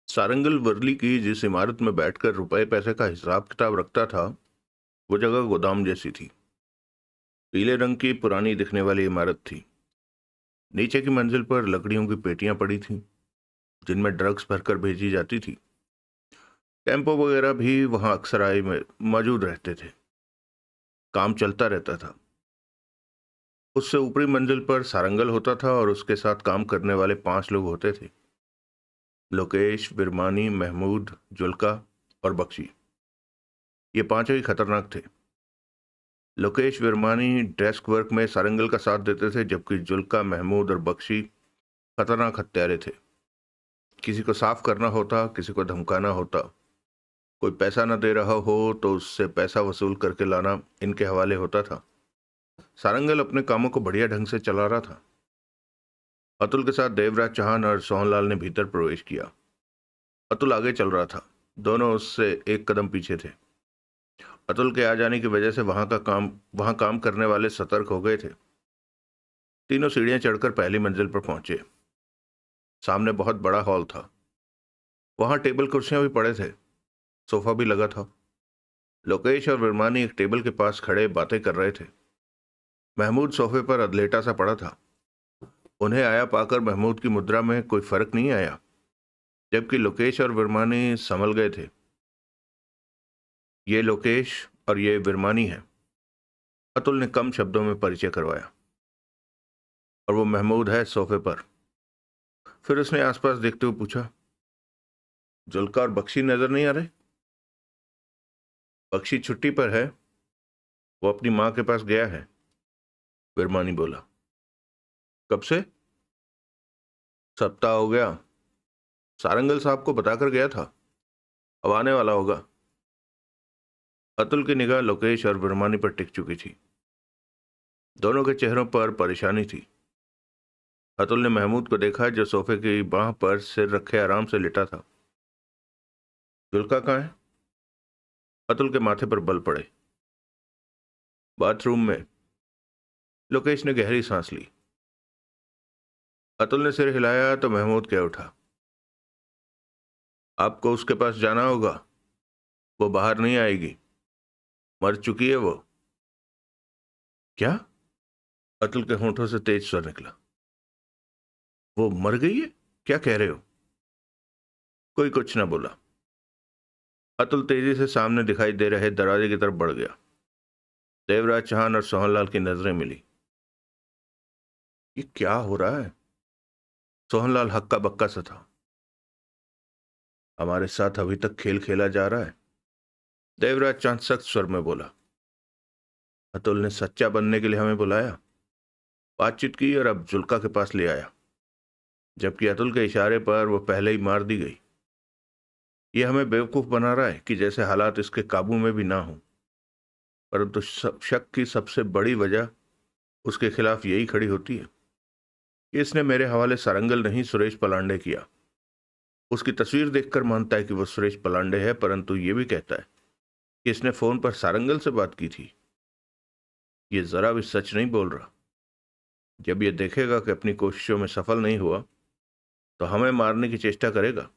सारंगल वर्ली की जिस इमारत में बैठकर रुपए पैसे का हिसाब किताब रखता था, वो जगह गोदाम जैसी थी। पीले रंग की पुरानी दिखने वाली इमारत थी। नीचे की मंजिल पर लकड़ियों की पेटियां पड़ी थीं, जिनमें ड्रग्स भरकर भेजी जाती थी। टेम्पो वगैरह भी वहां अक्सर आए में मौजूद रहते थे। काम चलता रहता था। उससे ऊपरी मंजिल पर सारंगल होता था और उसके साथ काम करने वाले 5 लोग होते थे। लोकेश, बिरमानी, महमूद, जुल्का और बख्शी। ये पांचों ही खतरनाक थे। लोकेश विरमानी डेस्क वर्क में सारंगल का साथ देते थे, जबकि जुल्का, महमूद और बख्शी खतरनाक हत्यारे थे। किसी को साफ करना होता, किसी को धमकाना होता, कोई पैसा न दे रहा हो तो उससे पैसा वसूल करके लाना इनके हवाले होता था। सारंगल अपने कामों को बढ़िया ढंग से चला रहा था। अतुल के साथ देवराज चौहान और सोहनलाल ने भीतर प्रवेश किया। अतुल आगे चल रहा था, दोनों उससे एक कदम पीछे थे। अतुल के आ जाने की वजह से वहां काम करने वाले सतर्क हो गए थे। तीनों सीढ़ियां चढ़कर पहली मंजिल पर पहुंचे। सामने बहुत बड़ा हॉल था। वहां टेबल कुर्सियां भी पड़े थे, सोफा भी लगा था। लोकेश और विरमानी एक टेबल के पास खड़े बातें कर रहे थे। महमूद सोफे पर अधलेटा सा पड़ा था। उन्हें आया पाकर महमूद की मुद्रा में कोई फर्क नहीं आया, जबकि लोकेश और विरमानी संभल गए थे। ये लोकेश और ये विरमानी है, अतुल ने कम शब्दों में परिचय करवाया। और वो महमूद है सोफे पर। फिर उसने आसपास देखते हुए पूछा, जुल्का और बख्शी नजर नहीं आ रहे? बख्शी छुट्टी पर है, वो अपनी माँ के पास गया है, विरमानी बोला। कब से? सप्ताह हो गया। सारंगल साहब को बताकर गया था, अब आने वाला होगा। अतुल की निगाह लोकेश और विरमानी पर टिक चुकी थी। दोनों के चेहरों पर परेशानी थी। अतुल ने महमूद को देखा, जो सोफे की बांह पर सिर रखे आराम से लेटा था। जुल्का कहाँ है? अतुल के माथे पर बल पड़े। बाथरूम में। लोकेश ने गहरी सांस ली। अतुल ने सिर हिलाया तो महमूद कह उठा, आपको उसके पास जाना होगा, वो बाहर नहीं आएगी, मर चुकी है वो। क्या? अतुल के होंठों से तेज स्वर निकला। वो मर गई है? क्या कह रहे हो? कोई कुछ ना बोला। अतुल तेजी से सामने दिखाई दे रहे दरवाजे की तरफ बढ़ गया। देवराज चौहान और सोहनलाल की नजरें मिली। ये क्या हो रहा है? सोहनलाल हक्का बक्का सा था। हमारे साथ अभी तक खेल खेला जा रहा है, देवराज चांद सख्त स्वर में बोला। अतुल ने सच्चा बनने के लिए हमें बुलाया, बातचीत की और अब जुल्का के पास ले आया, जबकि अतुल के इशारे पर वो पहले ही मार दी गई। ये हमें बेवकूफ बना रहा है कि जैसे हालात इसके काबू में भी ना हो। परंतु शक की सबसे बड़ी वजह उसके खिलाफ यही खड़ी होती है कि इसने मेरे हवाले सारंगल नहीं, सुरेश पलांडे किया। उसकी तस्वीर देखकर मानता है कि वो सुरेश पलांडे है, परंतु ये भी कहता है कि इसने फोन पर सारंगल से बात की थी। ये जरा भी सच नहीं बोल रहा। जब ये देखेगा कि अपनी कोशिशों में सफल नहीं हुआ, तो हमें मारने की चेष्टा करेगा।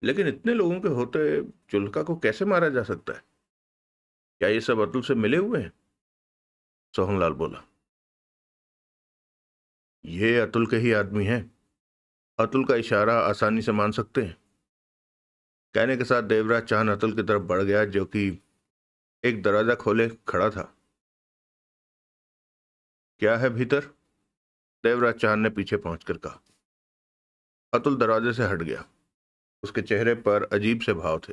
लेकिन इतने लोगों के होते जुल्का को कैसे मारा जा सकता है? क्या ये सब अतुल से मिले हुए हैं? सोहनलाल बोला। ये अतुल के ही आदमी हैं। अतुल का इशारा आसानी से मान सकते हैं। कहने के साथ देवराज चांद अतुल की तरफ बढ़ गया, जो कि एक दरवाजा खोले खड़ा था। क्या है भीतर? देवराज चांद ने पीछे पहुंचकर कहा। अतुल दरवाजे से हट गया। उसके चेहरे पर अजीब से भाव थे।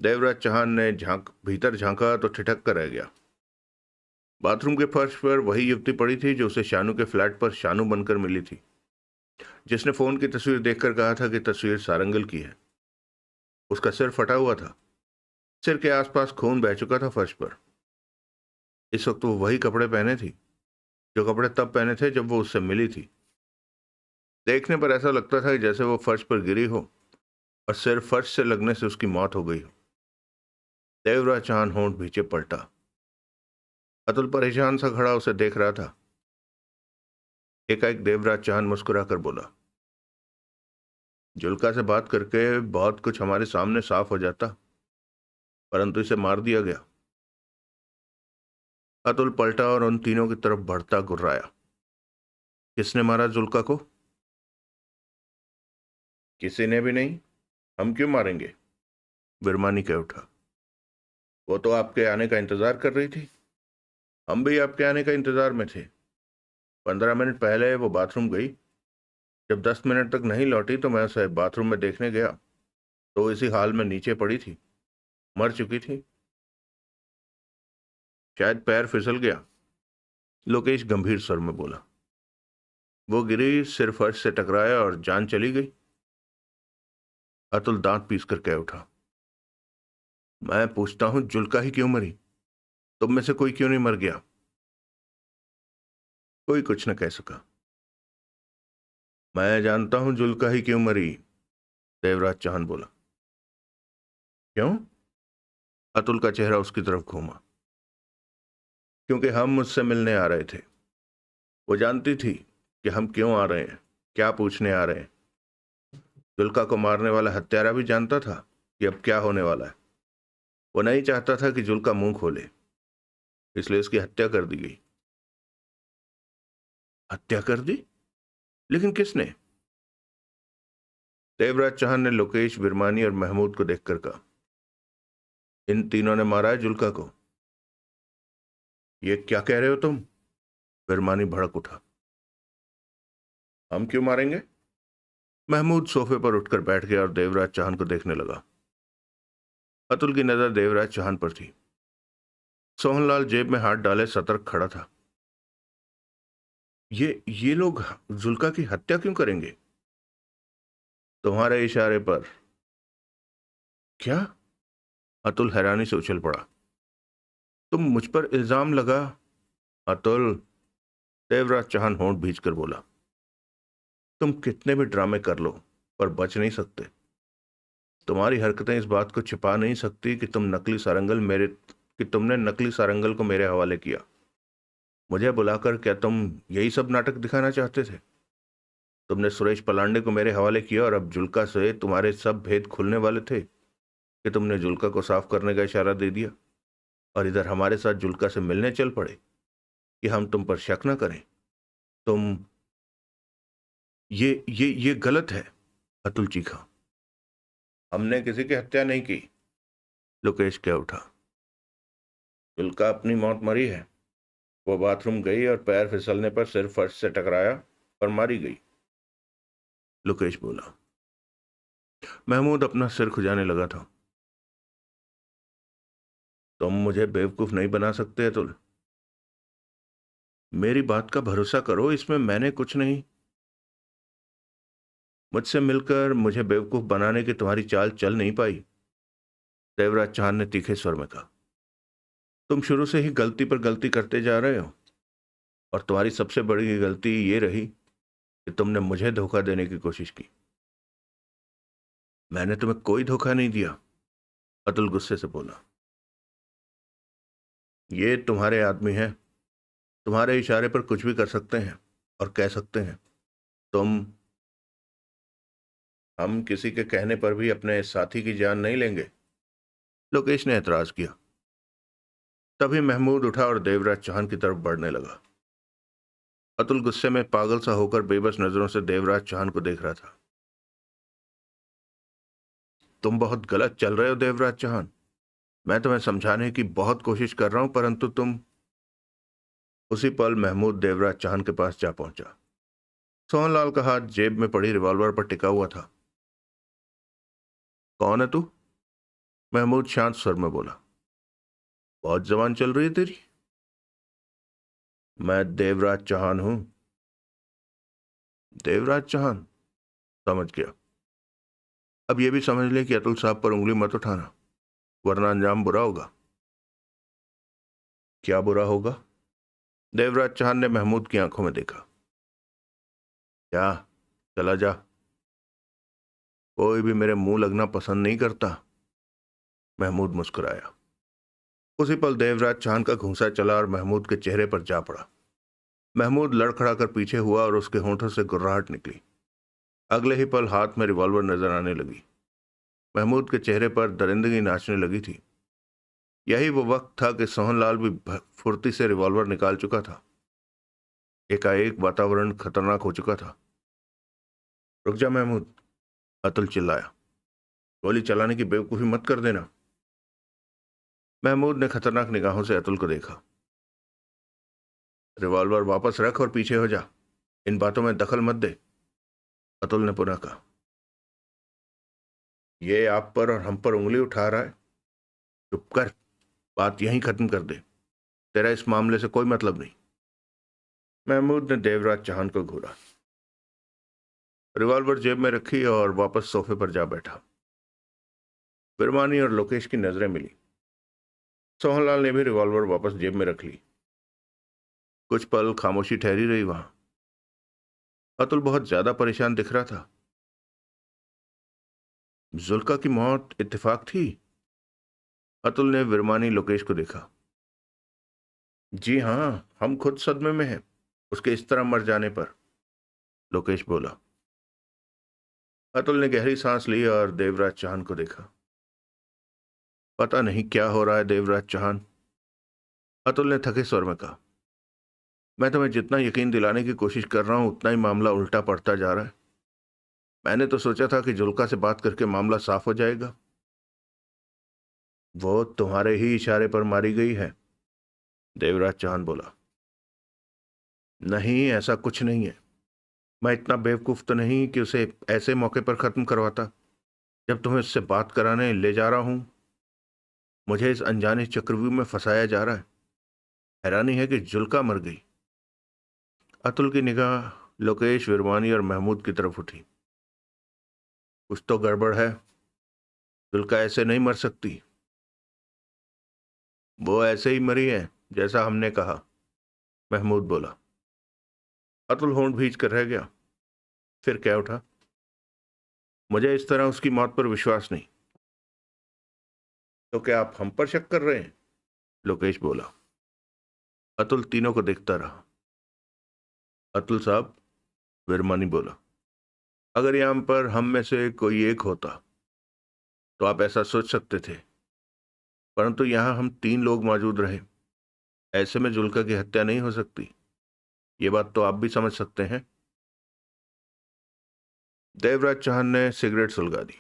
देवराज चौहान ने भीतर झांका तो ठिठक कर रह गया। बाथरूम के फर्श पर वही युवती पड़ी थी जो उसे शानू के फ्लैट पर शानू बनकर मिली थी, जिसने फोन की तस्वीर देखकर कहा था कि तस्वीर सारंगल की है। उसका सिर फटा हुआ था। सिर के आसपास खून बह चुका था फर्श पर। इस वक्त वो वही कपड़े पहने थी, जो कपड़े तब पहने थे जब वो उससे मिली थी। देखने पर ऐसा लगता था कि जैसे वो फर्श पर गिरी हो और सिर फर्श से लगने से उसकी मौत हो गई हो। देवराज चौहान होंठ भींचे पलटा। अतुल परेशान सा खड़ा उसे देख रहा था। एकाएक देवराज चौहान मुस्कुरा कर बोला, जुल्का से बात करके बहुत कुछ हमारे सामने साफ हो जाता, परंतु इसे मार दिया गया। अतुल पलटा और उन तीनों की तरफ बढ़ता गुर्राया। किसने मारा जुल्का को? किसी ने भी नहीं। हम क्यों मारेंगे? बिरमानी कह उठा। वो तो आपके आने का इंतजार कर रही थी। हम भी आपके आने का इंतजार में थे। 15 मिनट पहले वो बाथरूम गई। जब 10 मिनट तक नहीं लौटी तो मैं उसे बाथरूम में देखने गया तो वो इसी हाल में नीचे पड़ी थी, मर चुकी थी। शायद पैर फिसल गया, लोकेश गंभीर स्वर में बोला। वो गिरी, सिर फर्श से टकराया और जान चली गई। अतुल दांत पीस कर कह उठा। मैं पूछता हूं, जुल्का ही क्यों मरी? तुम में से कोई क्यों नहीं मर गया? कोई कुछ न कह सका। मैं जानता हूं जुल्का ही क्यों मरी, देवराज चौहान बोला। क्यों? अतुल का चेहरा उसकी तरफ घूमा। क्योंकि हम मुझसे मिलने आ रहे थे। वो जानती थी कि हम क्यों आ रहे हैं, क्या पूछने आ रहे हैं। जुल्का को मारने वाला हत्यारा भी जानता था कि अब क्या होने वाला है। वो नहीं चाहता था कि जुल्का मुंह खोले, इसलिए उसकी हत्या कर दी गई। हत्या कर दी? लेकिन किसने? देवराज चौहान ने लोकेश, बिरमानी और महमूद को देखकर कहा। इन तीनों ने मारा है जुल्का को। ये क्या कह रहे हो तुम? बिरमानी भड़क उठा। हम क्यों मारेंगे? महमूद सोफे पर उठकर बैठ गया और देवराज चौहान को देखने लगा। अतुल की नजर देवराज चौहान पर थी। सोहनलाल जेब में हाथ डाले सतर्क खड़ा था। ये लोग जुल्का की हत्या क्यों करेंगे? तुम्हारे इशारे पर। क्या? अतुल हैरानी से उछल पड़ा। तुम मुझ पर इल्जाम लगा? अतुल, देवराज चौहान होंठ भींचकर बोला। तुम कितने भी ड्रामे कर लो पर बच नहीं सकते। तुम्हारी हरकतें इस बात को छिपा नहीं सकती कि तुमने नकली सारंगल को मेरे हवाले किया। मुझे बुलाकर क्या तुम यही सब नाटक दिखाना चाहते थे? तुमने सुरेश पलांडे को मेरे हवाले किया और अब जुल्का से तुम्हारे सब भेद खुलने वाले थे कि तुमने जुल्का को साफ करने का इशारा दे दिया और इधर हमारे साथ जुल्का से मिलने चल पड़े कि हम तुम पर शक न करें। तुम ये गलत है, अतुल चीखा। हमने किसी की हत्या नहीं की, लोकेश कह उठा। जुल्का अपनी मौत मरी है। वो बाथरूम गई और पैर फिसलने पर सिर फर्श से टकराया और मारी गई, लोकेश बोला। महमूद अपना सिर खुजाने लगा था। तुम मुझे बेवकूफ नहीं बना सकते अतुल। मेरी बात का भरोसा करो, इसमें मैंने कुछ नहीं। मुझसे मिलकर मुझे बेवकूफ बनाने की तुम्हारी चाल चल नहीं पाई, देवराज चौहान ने तीखे स्वर में कहा। तुम शुरू से ही गलती पर गलती करते जा रहे हो और तुम्हारी सबसे बड़ी गलती ये रही कि तुमने मुझे धोखा देने की कोशिश की। मैंने तुम्हें कोई धोखा नहीं दिया, अतुल गुस्से से बोला। ये तुम्हारे आदमी हैं, तुम्हारे इशारे पर कुछ भी कर सकते हैं और कह सकते हैं। तुम हम किसी के कहने पर भी अपने साथी की जान नहीं लेंगे, लोकेश ने एतराज किया। तभी महमूद उठा और देवराज चौहान की तरफ बढ़ने लगा। अतुल गुस्से में पागल सा होकर बेबस नजरों से देवराज चौहान को देख रहा था। तुम बहुत गलत चल रहे हो देवराज चौहान। मैं तुम्हें समझाने की बहुत कोशिश कर रहा हूं, परंतु तुम। उसी पल महमूद देवराज चौहान के पास जा पहुंचा। सोहनलाल का हाथ जेब में पड़ी रिवॉल्वर पर टिका हुआ था। कौन है तू? महमूद शांत स्वर में बोला। बहुत जवान चल रही है तेरी। मैं देवराज चौहान हूं। देवराज चौहान? समझ गया। अब यह भी समझ ले कि अतुल साहब पर उंगली मत उठाना, वरना अंजाम बुरा होगा। क्या बुरा होगा? देवराज चौहान ने महमूद की आंखों में देखा। क्या? चला जा। कोई भी मेरे मुंह लगना पसंद नहीं करता, महमूद मुस्कुराया। उसी पल देवराज चौहान का घूंसा चला और महमूद के चेहरे पर जा पड़ा। महमूद लड़खड़ा कर पीछे हुआ और उसके होंठों से गुर्राहट निकली। अगले ही पल हाथ में रिवॉल्वर नजर आने लगी। महमूद के चेहरे पर दरिंदगी नाचने लगी थी। यही वो वक्त था कि सोहनलाल भी फुर्ती से रिवॉल्वर निकाल चुका था। एकाएक वातावरण खतरनाक हो चुका था। रुक जा महमूद, अतुल चिल्लाया। गोली चलाने की बेवकूफी मत कर देना। महमूद ने खतरनाक निगाहों से अतुल को देखा। रिवॉल्वर वापस रख और पीछे हो जा। इन बातों में दखल मत दे, अतुल ने पुनः कहा। ये आप पर और हम पर उंगली उठा रहा है। चुप कर, बात यहीं खत्म कर दे। तेरा इस मामले से कोई मतलब नहीं। महमूद ने देवराज चौहान को घूरा, रिवॉल्वर जेब में रखी और वापस सोफे पर जा बैठा। बिरमानी और लोकेश की नजरें मिली। सोहनलाल ने भी रिवॉल्वर वापस जेब में रख ली। कुछ पल खामोशी ठहरी रही वहां। अतुल बहुत ज्यादा परेशान दिख रहा था। जुल्का की मौत इत्तेफाक थी? अतुल ने बिरमानी लोकेश को देखा। जी हां, हम खुद सदमे में हैं उसके इस तरह मर जाने पर, लोकेश बोला। अतुल ने गहरी सांस ली और देवराज चौहान को देखा। पता नहीं क्या हो रहा है देवराज चौहान, अतुल ने थके स्वर में कहा। मैं तुम्हें जितना यकीन दिलाने की कोशिश कर रहा हूं उतना ही मामला उल्टा पड़ता जा रहा है। मैंने तो सोचा था कि जुल्का से बात करके मामला साफ हो जाएगा। वो तुम्हारे ही इशारे पर मारी गई है, देवराज चौहान बोला। नहीं, ऐसा कुछ नहीं है। मैं इतना बेवकूफ तो नहीं कि उसे ऐसे मौके पर खत्म करवाता जब तुम्हें उससे बात कराने ले जा रहा हूं। मुझे इस अनजाने चक्रव्यूह में फंसाया जा रहा है। हैरानी है कि जुल्का मर गई। अतुल की निगाह लोकेश, विरवानी और महमूद की तरफ उठी। कुछ तो गड़बड़ है। जुल्का ऐसे नहीं मर सकती। वो ऐसे ही मरी है जैसा हमने कहा, महमूद बोला। अतुल होंठ भींच कर रह गया। फिर क्या उठा? मुझे इस तरह उसकी मौत पर विश्वास नहीं। तो क्या आप हम पर शक कर रहे हैं? लोकेश बोला। अतुल तीनों को देखता रहा। अतुल साहब, विरमानी बोला, अगर यहां पर हम में से कोई एक होता तो आप ऐसा सोच सकते थे, परंतु यहां हम 3 लोग मौजूद रहे। ऐसे में जुल्का की हत्या नहीं हो सकती। ये बात तो आप भी समझ सकते हैं। देवराज चौहान ने सिगरेट सुलगा दी।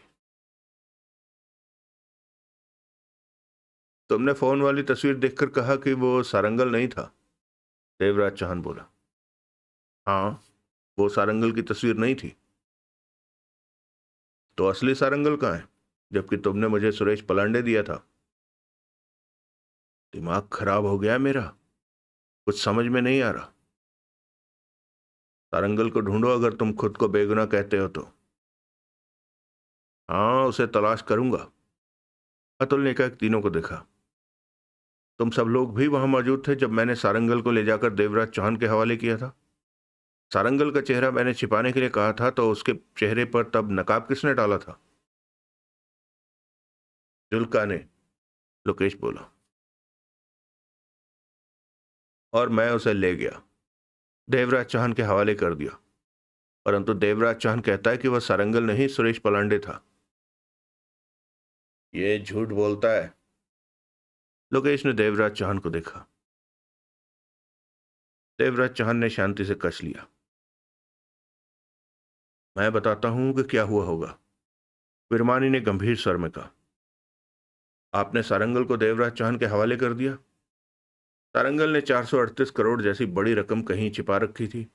तुमने फोन वाली तस्वीर देखकर कहा कि वो सारंगल नहीं था, देवराज चौहान बोला। हाँ, वो सारंगल की तस्वीर नहीं थी। तो असली सारंगल कहाँ है, जबकि तुमने मुझे सुरेश पलांडे दिया था? दिमाग खराब हो गया मेरा, कुछ समझ में नहीं आ रहा। सारंगल को ढूंढो अगर तुम खुद को बेगुनाह कहते हो तो। हाँ, उसे तलाश करूंगा। अतुल ने कहा, तीनों को देखा। तुम सब लोग भी वहां मौजूद थे जब मैंने सारंगल को ले जाकर देवराज चौहान के हवाले किया था? सारंगल का चेहरा मैंने छिपाने के लिए कहा था, तो उसके चेहरे पर तब नकाब किसने डाला था? जुल्का ने, लोकेश बोला। और मैं उसे ले गया, देवराज चौहान के हवाले कर दिया। परंतु देवराज चौहान कहता है कि वह सारंगल नहीं, सुरेश पलांडे था। ये झूठ बोलता है। लोकेश ने देवराज चौहान को देखा। देवराज चौहान ने शांति से कस लिया। मैं बताता हूं कि क्या हुआ होगा, विरमानी ने गंभीर स्वर में कहा। आपने सारंगल को देवराज चौहान के हवाले कर दिया। सारंगल ने 438 करोड़ जैसी बड़ी रकम कहीं छिपा रखी थी।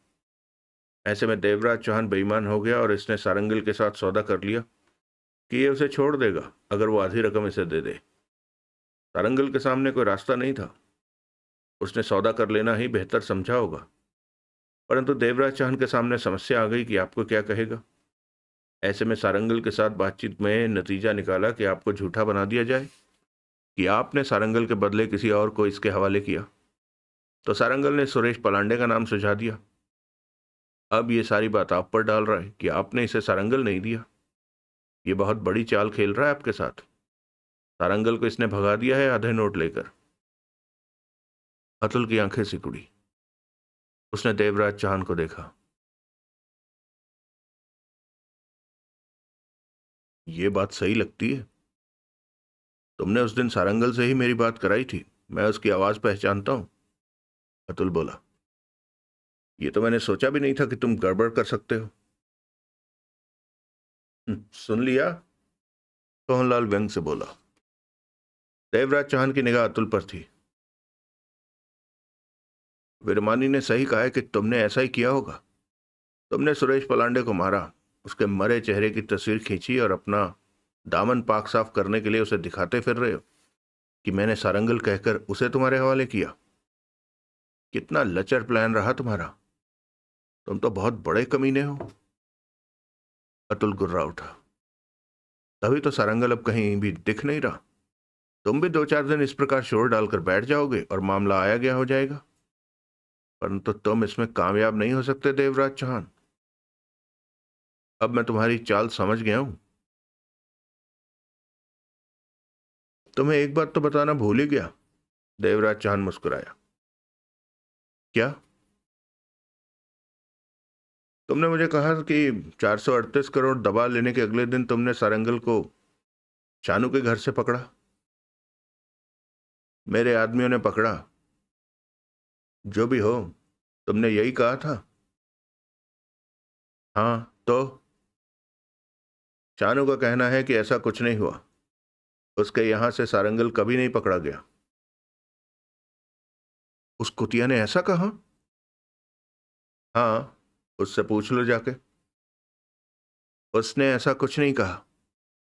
ऐसे में देवराज चौहान बेईमान हो गया और इसने सारंगल के साथ सौदा कर लिया कि ये उसे छोड़ देगा अगर वो आधी रकम इसे दे दे। सारंगल के सामने कोई रास्ता नहीं था। उसने सौदा कर लेना ही बेहतर समझा होगा। परंतु देवराज चौहान के सामने समस्या आ गई कि आपको क्या कहेगा। ऐसे में सारंगल के साथ बातचीत में नतीजा निकाला कि आपको झूठा बना दिया जाए कि आपने सारंगल के बदले किसी और को इसके हवाले किया। तो सारंगल ने सुरेश पलांडे का नाम सुझा दिया। अब ये सारी बात आप पर डाल रहा है कि आपने इसे सारंगल नहीं दिया। ये बहुत बड़ी चाल खेल रहा है आपके साथ। सारंगल को इसने भगा दिया है आधे नोट लेकर। अतुल की आंखें सिकुड़ी। उसने देवराज चौहान को देखा। ये बात सही लगती है। तुमने उस दिन सारंगल से ही मेरी बात कराई थी, मैं उसकी आवाज पहचानता हूं। अतुल बोला, ये तो मैंने सोचा भी नहीं था कि तुम गड़बड़ कर सकते हो। सुन लिया? सोहनलाल व्यंग से बोला। देवराज चौहान की निगाह अतुल पर थी। वीरमानी ने सही कहा है कि तुमने ऐसा ही किया होगा। तुमने सुरेश पलांडे को मारा, उसके मरे चेहरे की तस्वीर खींची और अपना दामन पाक साफ करने के लिए उसे दिखाते फिर रहे हो कि मैंने सारंगल कहकर उसे तुम्हारे हवाले किया। कितना लचर प्लान रहा तुम्हारा। तुम तो बहुत बड़े कमीने हो। अतुल गुर्रा उठा। तभी तो सारंगल अब कहीं भी दिख नहीं रहा। तुम भी 2-4 दिन इस प्रकार शोर डालकर बैठ जाओगे और मामला आया गया हो जाएगा। परंतु तुम इसमें कामयाब नहीं हो सकते देवराज चौहान। अब मैं तुम्हारी चाल समझ गया हूं। तुम्हें एक बात तो बताना भूल ही गया। देवराज चौहान मुस्कुराया। क्या? तुमने मुझे कहा कि 438 करोड़ दबा लेने के अगले दिन तुमने सारंगल को शानू के घर से पकड़ा। मेरे आदमियों ने पकड़ा। जो भी हो, तुमने यही कहा था। हाँ तो? शानू का कहना है कि ऐसा कुछ नहीं हुआ। उसके यहां से सारंगल कभी नहीं पकड़ा गया। उस कुतिया ने ऐसा कहा? हाँ, उससे पूछ लो जाके। उसने ऐसा कुछ नहीं कहा।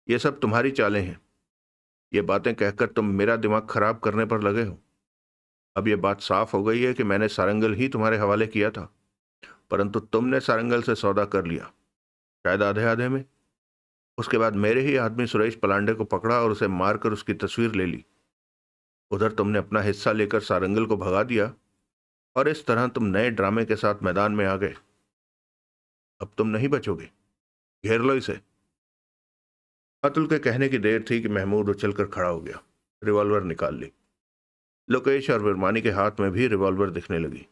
यह सब तुम्हारी चालें हैं। ये बातें कहकर तुम मेरा दिमाग खराब करने पर लगे हो। अब यह बात साफ हो गई है कि मैंने सारंगल ही तुम्हारे हवाले किया था, परंतु तुमने सारंगल से सौदा कर लिया, शायद आधे आधे में। उसके बाद मेरे ही आदमी सुरेश पलांडे को पकड़ा और उसे मारकर उसकी तस्वीर ले ली। उधर तुमने अपना हिस्सा लेकर सारंगल को भगा दिया और इस तरह तुम नए ड्रामे के साथ मैदान में आ गए। अब तुम नहीं बचोगे। घेर लो इसे। अतुल के कहने की देर थी कि महमूद उछलकर खड़ा हो गया, रिवॉल्वर निकाल ली। लोकेश और विरमानी के हाथ में भी रिवॉल्वर दिखने लगी।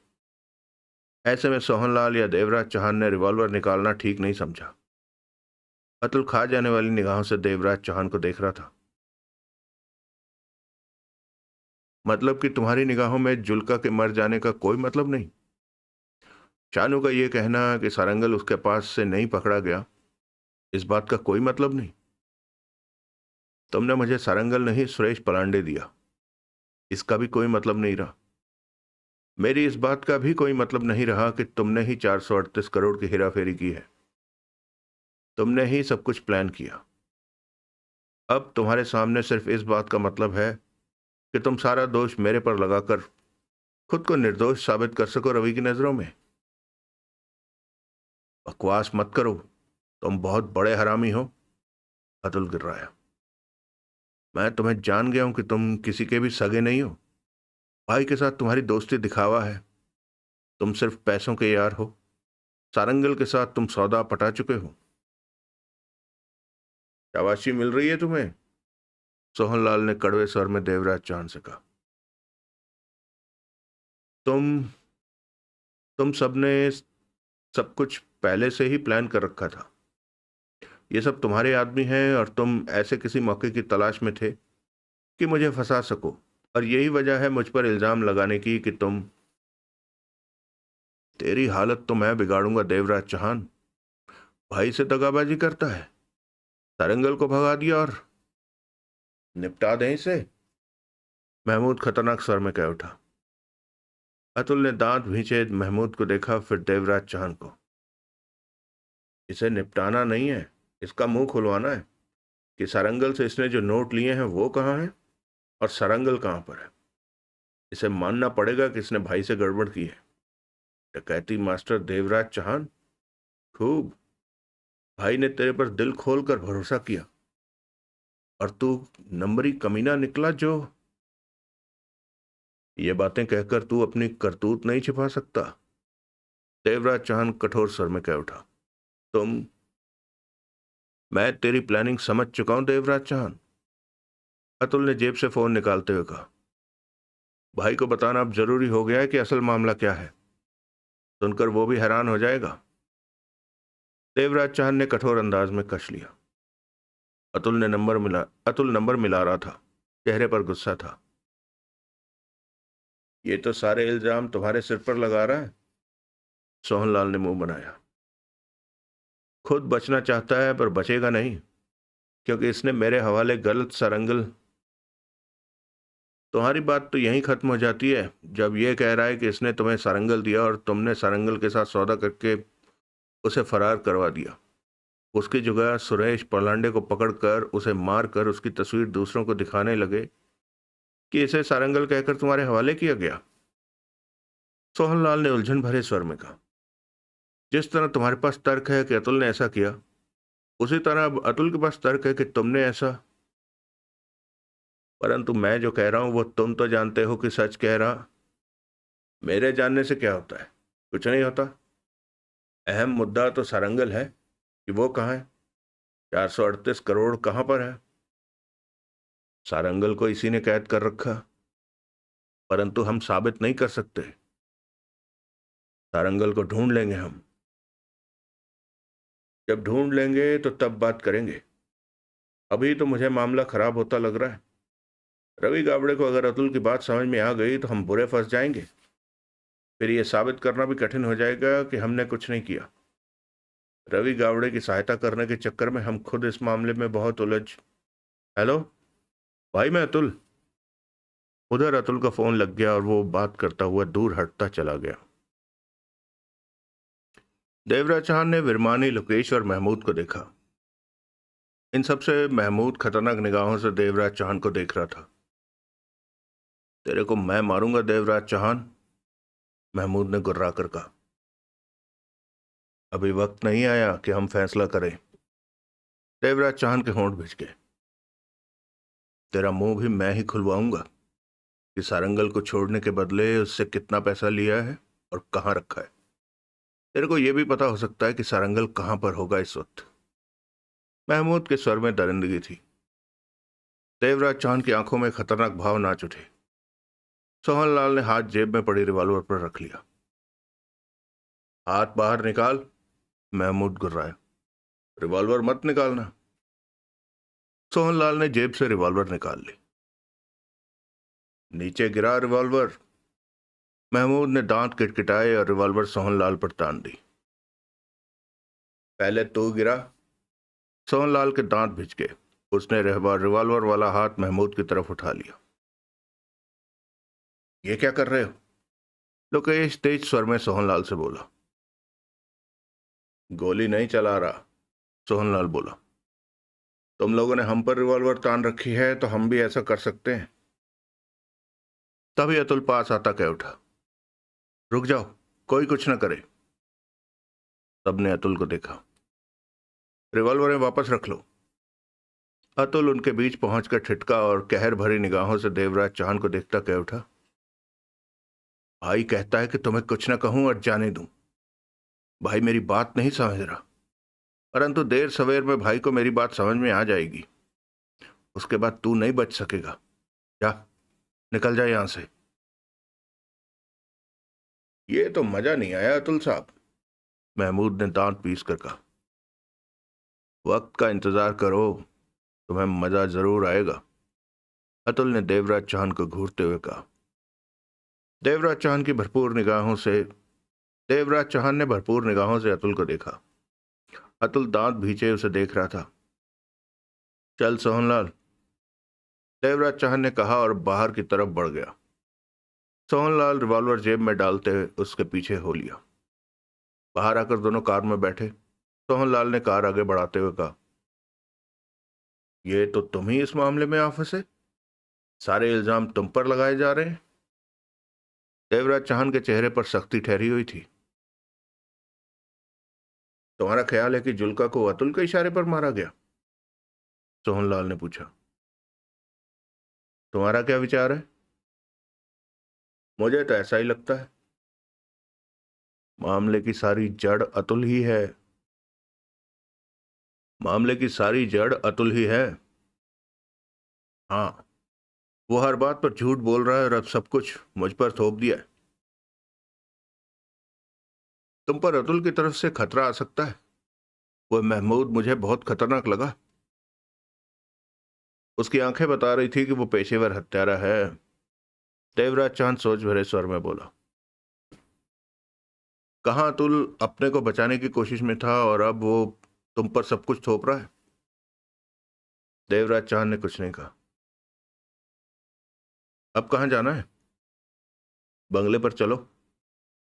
ऐसे में सोहनलाल या देवराज चौहान ने रिवॉल्वर निकालना ठीक नहीं समझा। अतुल खा जाने वाली निगाहों से देवराज चौहान को देख रहा था। मतलब कि तुम्हारी निगाहों में जुल्का के मर जाने का कोई मतलब नहीं? शानू का यह कहना कि सारंगल उसके पास से नहीं पकड़ा गया, इस बात का कोई मतलब नहीं? तुमने मुझे सारंगल नहीं सुरेश पलांडे दिया, इसका भी कोई मतलब नहीं रहा। मेरी इस बात का भी कोई मतलब नहीं रहा कि तुमने ही 438 करोड़ की हेराफेरी की है। तुमने ही सब कुछ प्लान किया। अब तुम्हारे सामने सिर्फ इस बात का मतलब है कि तुम सारा दोष मेरे पर लगाकर खुद को निर्दोष साबित कर सको रवि की नजरों में। बकवास मत करो, तुम बहुत बड़े हरामी हो। अतुल गिर्राया। मैं तुम्हें जान गया हूं कि तुम किसी के भी सगे नहीं हो। भाई के साथ तुम्हारी दोस्ती दिखावा है। तुम सिर्फ पैसों के यार हो। सारंगल के साथ तुम सौदा पटा चुके हो। शाबाशी मिल रही है तुम्हें? सोहनलाल ने कड़वे स्वर में देवराज चांद से कहा। तुम तुम सबने सब कुछ पहले से ही प्लान कर रखा था। ये सब तुम्हारे आदमी हैं और तुम ऐसे किसी मौके की तलाश में थे कि मुझे फंसा सको। और यही वजह है मुझ पर इल्जाम लगाने की कि तेरी हालत तो मैं बिगाड़ूंगा देवराज चौहान। भाई से दगाबाजी करता है, सारंगल को भगा दिया और निपटा दें इसे। महमूद खतरनाक स्वर में कह उठा। अतुल ने दांत भींचे महमूद को देखा, फिर देवराज चौहान को। इसे निपटाना नहीं है, इसका मुंह खुलवाना है कि सारंगल से इसने जो नोट लिए हैं वो कहाँ हैं और सारंगल कहाँ पर है। इसे मानना पड़ेगा कि इसने भाई से गड़बड़ की है। डकैती मास्टर देवराज चौहान, खूब। भाई ने तेरे पर दिल खोलकर भरोसा किया और तू नंबरी कमीना निकला जो। ये बातें कहकर तू अपनी करतूत नहीं छिपा सकता। देवराज चौहान कठोर स्वर में कह उठा। तुम मैं तेरी प्लानिंग समझ चुका हूं देवराज चौहान। अतुल ने जेब से फोन निकालते हुए कहा। भाई को बताना अब जरूरी हो गया है कि असल मामला क्या है। सुनकर वो भी हैरान हो जाएगा। देवराज चौहान ने कठोर अंदाज में कश लिया। अतुल नंबर मिला रहा था। चेहरे पर गुस्सा था। ये तो सारे इल्जाम तुम्हारे सिर पर लगा रहा है। सोहनलाल ने मुंह बनाया। खुद बचना चाहता है पर बचेगा नहीं, क्योंकि इसने मेरे हवाले गलत सारंगल। तुम्हारी बात तो यहीं खत्म हो जाती है जब ये कह रहा है कि इसने तुम्हें सारंगल दिया और तुमने सारंगल के साथ सौदा करके उसे फरार करवा दिया। उसकी जगह सुरेश पलांडे को पकड़कर उसे मारकर उसकी तस्वीर दूसरों को दिखाने लगे कि इसे सारंगल कहकर तुम्हारे हवाले किया गया। सोहनलाल ने उलझन भरे स्वर में कहा। जिस तरह तुम्हारे पास तर्क है कि अतुल ने ऐसा किया, उसी तरह अब अतुल के पास तर्क है कि तुमने ऐसा। परंतु मैं जो कह रहा हूं वो तुम तो जानते हो कि सच कह रहा। मेरे जानने से क्या होता है? कुछ नहीं होता। अहम मुद्दा तो सारंगल है कि वो कहाँ है। 438 करोड़ कहाँ पर है? सारंगल को इसी ने कैद कर रखा, परंतु हम साबित नहीं कर सकते। सारंगल को ढूंढ लेंगे हम। जब ढूंढ लेंगे तो तब बात करेंगे। अभी तो मुझे मामला खराब होता लग रहा है। रवि गावड़े को अगर अतुल की बात समझ में आ गई तो हम बुरे फंस जाएंगे। फिर यह साबित करना भी कठिन हो जाएगा कि हमने कुछ नहीं किया। रवि गावड़े की सहायता करने के चक्कर में हम खुद इस मामले में बहुत उलझ। हेलो भाई, मैं अतुल। उधर अतुल का फोन लग गया और वो बात करता हुआ दूर हटता चला गया। देवराज चौहान ने विरमानी, लोकेश और महमूद को देखा। इन सबसे महमूद खतरनाक निगाहों से देवराज चौहान को देख रहा था। तेरे को मैं मारूंगा देवराज चौहान, महमूद ने गुर्रा कर कहा। अभी वक्त नहीं आया कि हम फैसला करें। देवराज चौहान के होंठ भिज गए। तेरा मुंह भी मैं ही खुलवाऊंगा कि सारंगल को छोड़ने के बदले उससे कितना पैसा लिया है और कहां रखा है। तेरे को यह भी पता हो सकता है कि सारंगल कहां पर होगा इस वक्त। महमूद के स्वर में दरिंदगी थी। देवराज चौहान की आंखों में खतरनाक भाव नाच उठे। सोहनलाल ने हाथ जेब में पड़ी रिवॉल्वर पर रख लिया। हाथ बाहर निकाल, महमूद गुर्राया। रिवॉल्वर मत निकालना। सोहनलाल ने जेब से रिवॉल्वर निकाल ली। नीचे गिरा रिवॉल्वर। महमूद ने दांत किटकिटाए और रिवॉल्वर सोहनलाल पर तान दी। पहले तू गिरा। सोहनलाल के दांत भिज गए। उसने रिवॉल्वर वाला हाथ महमूद की तरफ उठा लिया। ये क्या कर रहे हो? लोकेश तेज स्वर में सोहनलाल से बोला। गोली नहीं चला रहा, सोहनलाल बोला। तुम लोगों ने हम पर रिवॉल्वर तान रखी है तो हम भी ऐसा कर सकते हैं। तभी अतुल पास आता कह उठा। रुक जाओ, कोई कुछ न करे। सबने अतुल को देखा। रिवॉल्वरें वापस रख लो। अतुल उनके बीच पहुंचकर ठिठका और कहर भरी निगाहों से देवराज चौहान को देखता कह उठा। भाई कहता है कि तुम्हें कुछ न कहूं और जाने दूं। भाई मेरी बात नहीं समझ रहा, परंतु देर सवेर में भाई को मेरी बात समझ में आ जाएगी। उसके बाद तू नहीं बच सकेगा। जा, निकल जा यहां से। ये तो मजा नहीं आया अतुल साहब, महमूद ने दांत पीस कर कहा। वक्त का इंतजार करो, तुम्हें मजा जरूर आएगा, अतुल ने देवराज चौहान को घूरते हुए कहा। देवराज चौहान की भरपूर निगाहों से देवराज चौहान ने भरपूर निगाहों से अतुल को देखा। अतुल दांत भींचे उसे देख रहा था। चल सोहनलाल, देवराज चौहान ने कहा और बाहर की तरफ बढ़ गया। सोहनलाल रिवॉल्वर जेब में डालते हुए उसके पीछे हो लिया। बाहर आकर दोनों कार में बैठे। सोहनलाल ने कार आगे बढ़ाते हुए कहा। ये तो तुम ही इस मामले में आप फंसे। सारे इल्जाम तुम पर लगाए जा रहे हैं। देवराज चौहान के चेहरे पर सख्ती ठहरी हुई थी। तुम्हारा ख्याल है कि जुल्का को अतुल के इशारे पर मारा गया? सोहनलाल ने पूछा। तुम्हारा क्या विचार है? मुझे तो ऐसा ही लगता है। मामले की सारी जड़ अतुल ही है। मामले की सारी जड़ अतुल ही है। हाँ, वो हर बात पर झूठ बोल रहा है और अब सब कुछ मुझ पर थोप दिया है। तुम पर अतुल की तरफ से खतरा आ सकता है। वो महमूद मुझे बहुत खतरनाक लगा। उसकी आंखें बता रही थी कि वो पेशेवर हत्यारा है। देवराज चांद सोच भरे स्वर में बोला, कहाँ अतुल अपने को बचाने की कोशिश में था और अब वो तुम पर सब कुछ थोप रहा है? देवराज चांद ने कुछ नहीं कहा। अब कहाँ जाना है? बंगले पर चलो।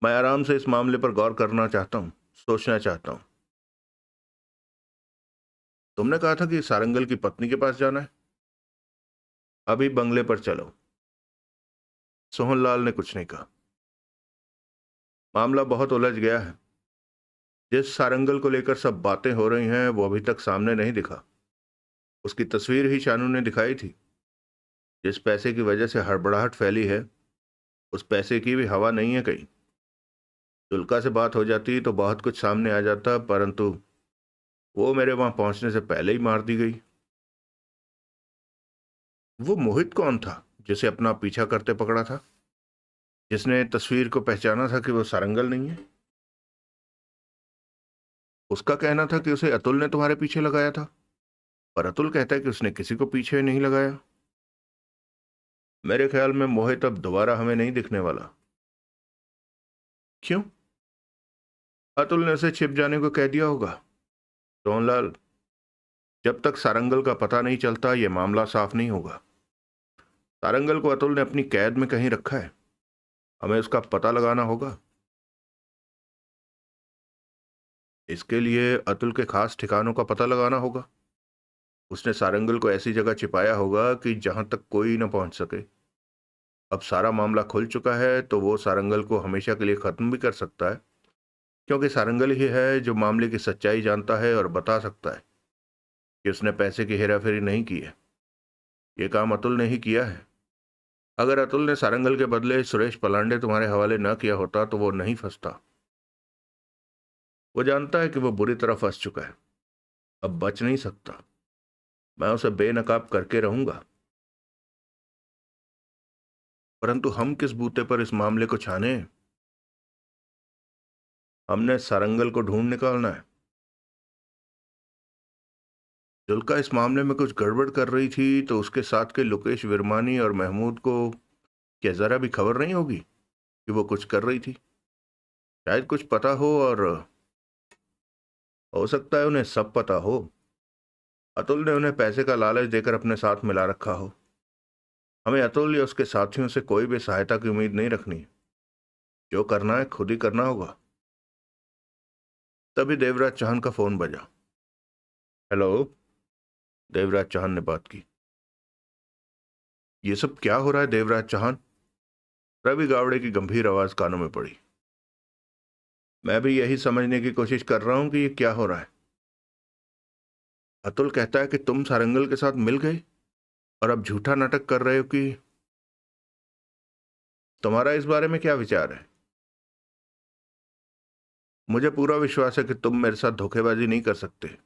मैं आराम से इस मामले पर गौर करना चाहता हूँ, सोचना चाहता हूँ। तुमने कहा था कि सारंगल की पत्नी के पास जाना है। अभी बंगले पर चलो। सोहनलाल ने कुछ नहीं कहा। मामला बहुत उलझ गया है। जिस सारंगल को लेकर सब बातें हो रही हैं वो अभी तक सामने नहीं दिखा। उसकी तस्वीर ही शानू ने दिखाई थी। जिस पैसे की वजह से हड़बड़ाहट फैली है उस पैसे की भी हवा नहीं है कहीं। तुलका से बात हो जाती तो बहुत कुछ सामने आ जाता, परंतु वो मेरे वहां पहुंचने से पहले ही मार दी गई। वो मोहित कौन था जिसे अपना पीछा करते पकड़ा था, जिसने तस्वीर को पहचाना था कि वो सारंगल नहीं है? उसका कहना था कि उसे अतुल ने तुम्हारे पीछे लगाया था, पर अतुल कहता है कि उसने किसी को पीछे नहीं लगाया। मेरे ख्याल में मोहित अब दोबारा हमें नहीं दिखने वाला। क्यों? अतुल ने उसे छिप जाने को कह दिया होगा। सोहनलाल, जब तक सारंगल का पता नहीं चलता यह मामला साफ नहीं होगा। सारंगल को अतुल ने अपनी कैद में कहीं रखा है। हमें उसका पता लगाना होगा। इसके लिए अतुल के खास ठिकानों का पता लगाना होगा। उसने सारंगल को ऐसी जगह छिपाया होगा कि जहां तक कोई न पहुंच सके। अब सारा मामला खुल चुका है तो वो सारंगल को हमेशा के लिए खत्म भी कर सकता है, क्योंकि सारंगल ही है जो मामले की सच्चाई जानता है और बता सकता है कि उसने पैसे की हेराफेरी नहीं की है। ये काम अतुल ने ही किया है। अगर अतुल ने सारंगल के बदले सुरेश पलांडे तुम्हारे हवाले न किया होता तो वो नहीं फंसता। वो जानता है कि वो बुरी तरह फंस चुका है, अब बच नहीं सकता। मैं उसे बेनकाब करके रहूंगा। परंतु हम किस बूते पर इस मामले को छाने? हमने सारंगल को ढूंढ निकालना है। जुल्का इस मामले में कुछ गड़बड़ कर रही थी तो उसके साथ के लोकेश विरमानी और महमूद को क्या जरा भी खबर नहीं होगी कि वो कुछ कर रही थी? शायद कुछ पता हो, और हो सकता है उन्हें सब पता हो। अतुल ने उन्हें पैसे का लालच देकर अपने साथ मिला रखा हो। हमें अतुल या उसके साथियों से कोई भी सहायता की उम्मीद नहीं रखनी। जो करना है खुद ही करना होगा। तभी देवराज चौहान का फोन बजा। हेलो। देवराज चौहान ने बात की। ये सब क्या हो रहा है देवराज चौहान? रवि गावड़े की गंभीर आवाज कानों में पड़ी। मैं भी यही समझने की कोशिश कर रहा हूं कि ये क्या हो रहा है। अतुल कहता है कि तुम सारंगल के साथ मिल गए और अब झूठा नाटक कर रहे हो कि तुम्हारा इस बारे में क्या विचार है? मुझे पूरा विश्वास है कि तुम मेरे साथ धोखेबाजी नहीं कर सकते,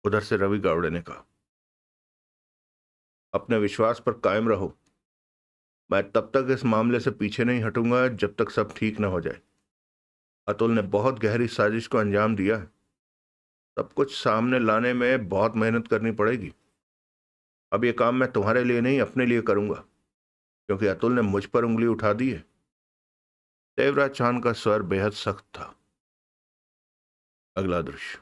उधर से रवि गावड़े ने कहा। अपने विश्वास पर कायम रहो। मैं तब तक इस मामले से पीछे नहीं हटूंगा जब तक सब ठीक न हो जाए। अतुल ने बहुत गहरी साजिश को अंजाम दिया है। सब कुछ सामने लाने में बहुत मेहनत करनी पड़ेगी। अब ये काम मैं तुम्हारे लिए नहीं अपने लिए करूंगा, क्योंकि अतुल ने मुझ पर उंगली उठा दी है। देवराज चांद का स्वर बेहद सख्त था। अगला दृश्य।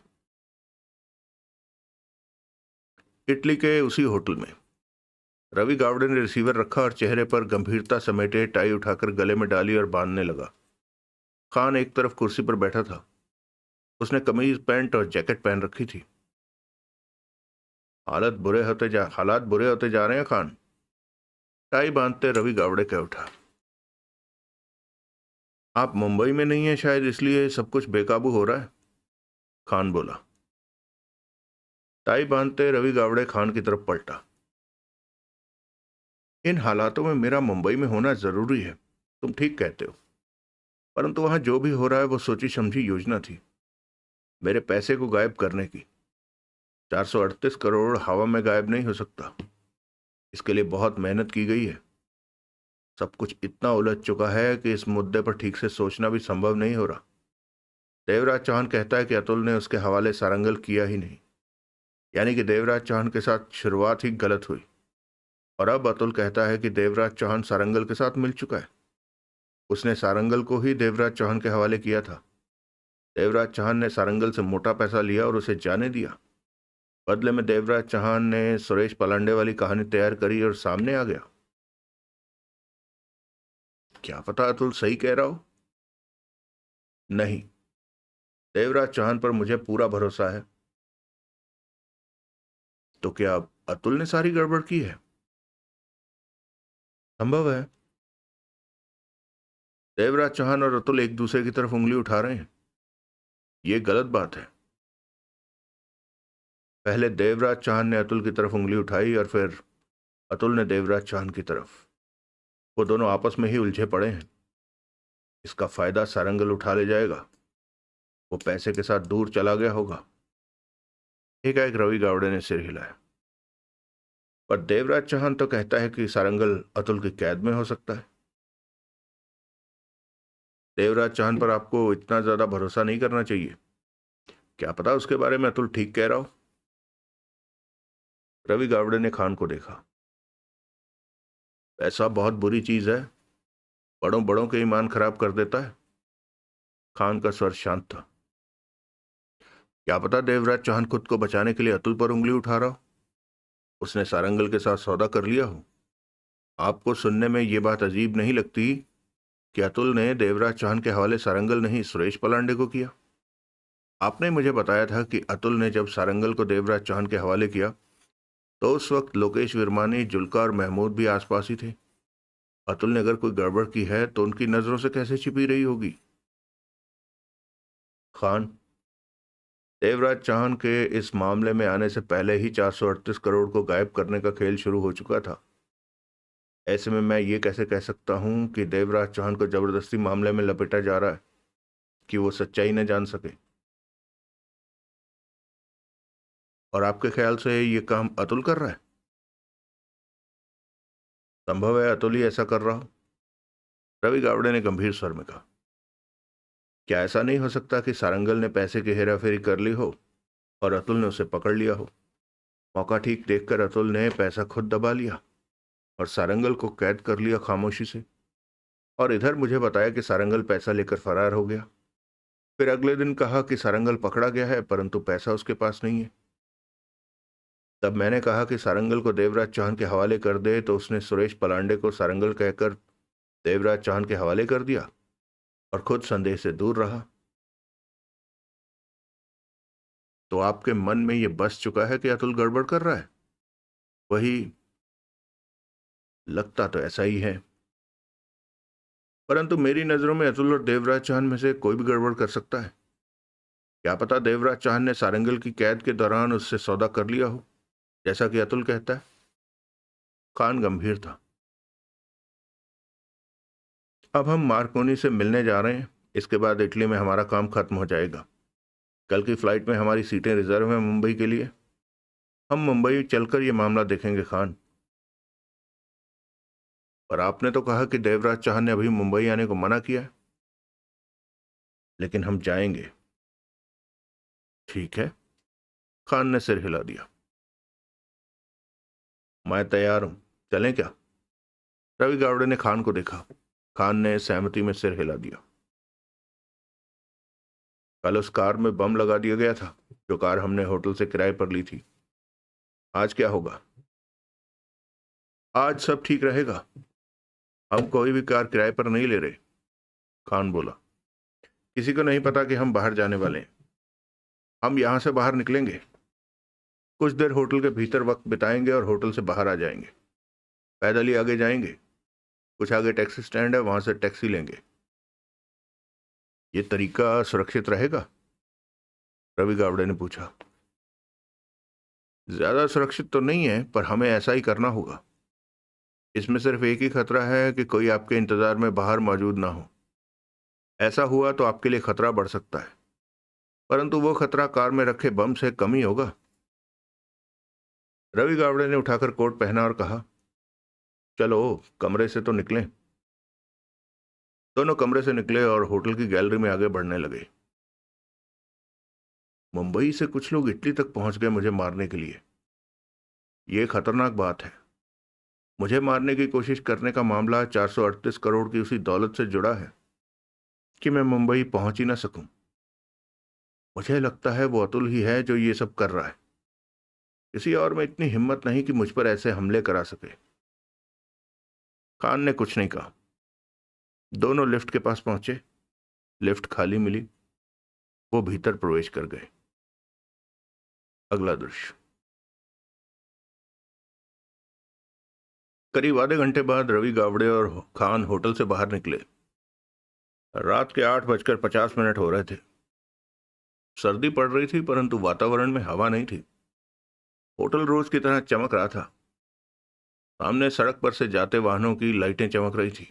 इटली के उसी होटल में रवि गावड़े ने रिसीवर रखा और चेहरे पर गंभीरता समेटे टाई उठाकर गले में डाली और बांधने लगा। खान एक तरफ कुर्सी पर बैठा था। उसने कमीज पैंट और जैकेट पहन रखी थी। हालात बुरे होते जा रहे हैं खान। टाई बांधते रवि गावड़े कह उठा। आप मुंबई में नहीं हैं, शायद इसलिए सब कुछ बेकाबू हो रहा है, खान बोला। टाई बांधते रवि गावड़े खान की तरफ पलटा। इन हालातों में मेरा मुंबई में होना जरूरी है, तुम ठीक कहते हो, परंतु वहां जो भी हो रहा है वो सोची समझी योजना थी, मेरे पैसे को गायब करने की। 438 करोड़ हवा में गायब नहीं हो सकता। इसके लिए बहुत मेहनत की गई है। सब कुछ इतना उलझ चुका है कि इस मुद्दे पर ठीक से सोचना भी संभव नहीं हो रहा। देवराज चौहान कहता है कि अतुल ने उसके हवाले सारंगल किया ही नहीं। यानी कि देवराज चौहान के साथ शुरुआत ही गलत हुई और अब अतुल कहता है कि देवराज चौहान सारंगल के साथ मिल चुका है। उसने सारंगल को ही देवराज चौहान के हवाले किया था। देवराज चौहान ने सारंगल से मोटा पैसा लिया और उसे जाने दिया। बदले में देवराज चौहान ने सुरेश पलांडे वाली कहानी तैयार करी और सामने आ गया। क्या पता अतुल सही कह रहा हो। नहीं, देवराज चौहान पर मुझे पूरा भरोसा है। तो क्या अतुल ने सारी गड़बड़ की है? संभव है। देवराज चौहान और अतुल एक दूसरे की तरफ उंगली उठा रहे हैं। ये गलत बात है। पहले देवराज चौहान ने अतुल की तरफ उंगली उठाई और फिर अतुल ने देवराज चौहान की तरफ। वो दोनों आपस में ही उलझे पड़े हैं। इसका फायदा सारंगल उठा ले जाएगा। वो पैसे के साथ दूर चला गया होगा। एकाएक रवि गावड़े ने सिर हिलाया। पर देवराज चौहान तो कहता है कि सारंगल अतुल की कैद में हो सकता है। देवराज चौहान पर आपको इतना ज्यादा भरोसा नहीं करना चाहिए। क्या पता उसके बारे में अतुल ठीक कह रहा हो। रवि गावड़े ने खान को देखा। पैसा बहुत बुरी चीज है। बड़ों बड़ों के ईमान खराब कर देता है। खान का स्वर शांत था। क्या पता देवराज चौहान खुद को बचाने के लिए अतुल पर उंगली उठा रहा हो। उसने सारंगल के साथ सौदा कर लिया हो। आपको सुनने में ये बात अजीब नहीं लगती कि अतुल ने देवराज चौहान के हवाले सारंगल नहीं सुरेश पलांडे को किया? आपने मुझे बताया था कि अतुल ने जब सारंगल को देवराज चौहान के हवाले किया तो उस वक्त लोकेश विरमानी, जुल्का और महमूद भी आसपास ही थे। अतुल ने अगर कोई गड़बड़ की है तो उनकी नजरों से कैसे छिपी रही होगी? खान, देवराज चौहान के इस मामले में आने से पहले ही 438 करोड़ को गायब करने का खेल शुरू हो चुका था। ऐसे में मैं ये कैसे कह सकता हूं कि देवराज चौहान को जबरदस्ती मामले में लपेटा जा रहा है कि वो सच्चाई न जान सके। और आपके ख्याल से ये काम अतुल कर रहा है? संभव है अतुल ही ऐसा कर रहा हो। रवि गावड़े ने गंभीर स्वर में कहा। क्या ऐसा नहीं हो सकता कि सारंगल ने पैसे की हेराफेरी कर ली हो और अतुल ने उसे पकड़ लिया हो? मौका ठीक देखकर अतुल ने पैसा खुद दबा लिया और सारंगल को कैद कर लिया खामोशी से। और इधर मुझे बताया कि सारंगल पैसा लेकर फरार हो गया। फिर अगले दिन कहा कि सारंगल पकड़ा गया है परंतु पैसा उसके पास नहीं है। तब मैंने कहा कि सारंगल को देवराज चौहान के हवाले कर दे तो उसने सुरेश पलांडे को सारंगल कहकर देवराज चौहान के हवाले कर दिया और खुद संदेह से दूर रहा। तो आपके मन में यह बस चुका है कि अतुल गड़बड़ कर रहा है? वही, लगता तो ऐसा ही है। परंतु मेरी नजरों में अतुल और देवराज चौहान में से कोई भी गड़बड़ कर सकता है। क्या पता देवराज चौहान ने सारंगल की कैद के दौरान उससे सौदा कर लिया हो, जैसा कि अतुल कहता है। खान गंभीर था। अब हम मार्कोनी से मिलने जा रहे हैं। इसके बाद इटली में हमारा काम खत्म हो जाएगा। कल की फ्लाइट में हमारी सीटें रिजर्व हैं मुंबई के लिए। हम मुंबई चलकर यह मामला देखेंगे खान। पर आपने तो कहा कि देवराज चौहान ने अभी मुंबई आने को मना किया है। लेकिन हम जाएंगे। ठीक है। खान ने सिर हिला दिया। मैं तैयार हूं। चलें क्या? रवि गावड़े ने खान को देखा। खान ने सहमति में सिर हिला दिया। कल उस कार में बम लगा दिया गया था, जो कार हमने होटल से किराए पर ली थी। आज क्या होगा? आज सब ठीक रहेगा। हम कोई भी कार किराए पर नहीं ले रहे। खान बोला। किसी को नहीं पता कि हम बाहर जाने वाले हैं। हम यहां से बाहर निकलेंगे, कुछ देर होटल के भीतर वक्त बिताएंगे और होटल से बाहर आ जाएंगे। पैदल ही आगे जाएंगे। कुछ आगे टैक्सी स्टैंड है, वहां से टैक्सी लेंगे। ये तरीका सुरक्षित रहेगा? रवि गावड़े ने पूछा। ज्यादा सुरक्षित तो नहीं है, पर हमें ऐसा ही करना होगा। इसमें सिर्फ एक ही खतरा है कि कोई आपके इंतजार में बाहर मौजूद ना हो। ऐसा हुआ तो आपके लिए खतरा बढ़ सकता है, परंतु वो खतरा कार में रखे बम से कम ही होगा। रवि गावड़े ने उठाकर कोट पहना और कहा, चलो कमरे से तो निकलें। दोनों कमरे से निकले और होटल की गैलरी में आगे बढ़ने लगे। मुंबई से कुछ लोग इटली तक पहुंच गए मुझे मारने के लिए। ये खतरनाक बात है। मुझे मारने की कोशिश करने का मामला 438 करोड़ की उसी दौलत से जुड़ा है कि मैं मुंबई पहुंच ही ना सकूं। मुझे लगता है वो अतुल ही है जो ये सब कर रहा है। किसी और में इतनी हिम्मत नहीं कि मुझ पर ऐसे हमले करा सके। खान ने कुछ नहीं कहा। दोनों लिफ्ट के पास पहुंचे। लिफ्ट खाली मिली। वो भीतर प्रवेश कर गए। अगला दृश्य। करीब आधे घंटे बाद रवि गावड़े और खान होटल से बाहर निकले। रात के 8:50 हो रहे थे। सर्दी पड़ रही थी परंतु वातावरण में हवा नहीं थी। होटल रोज की तरह चमक रहा था। सामने सड़क पर से जाते वाहनों की लाइटें चमक रही थी।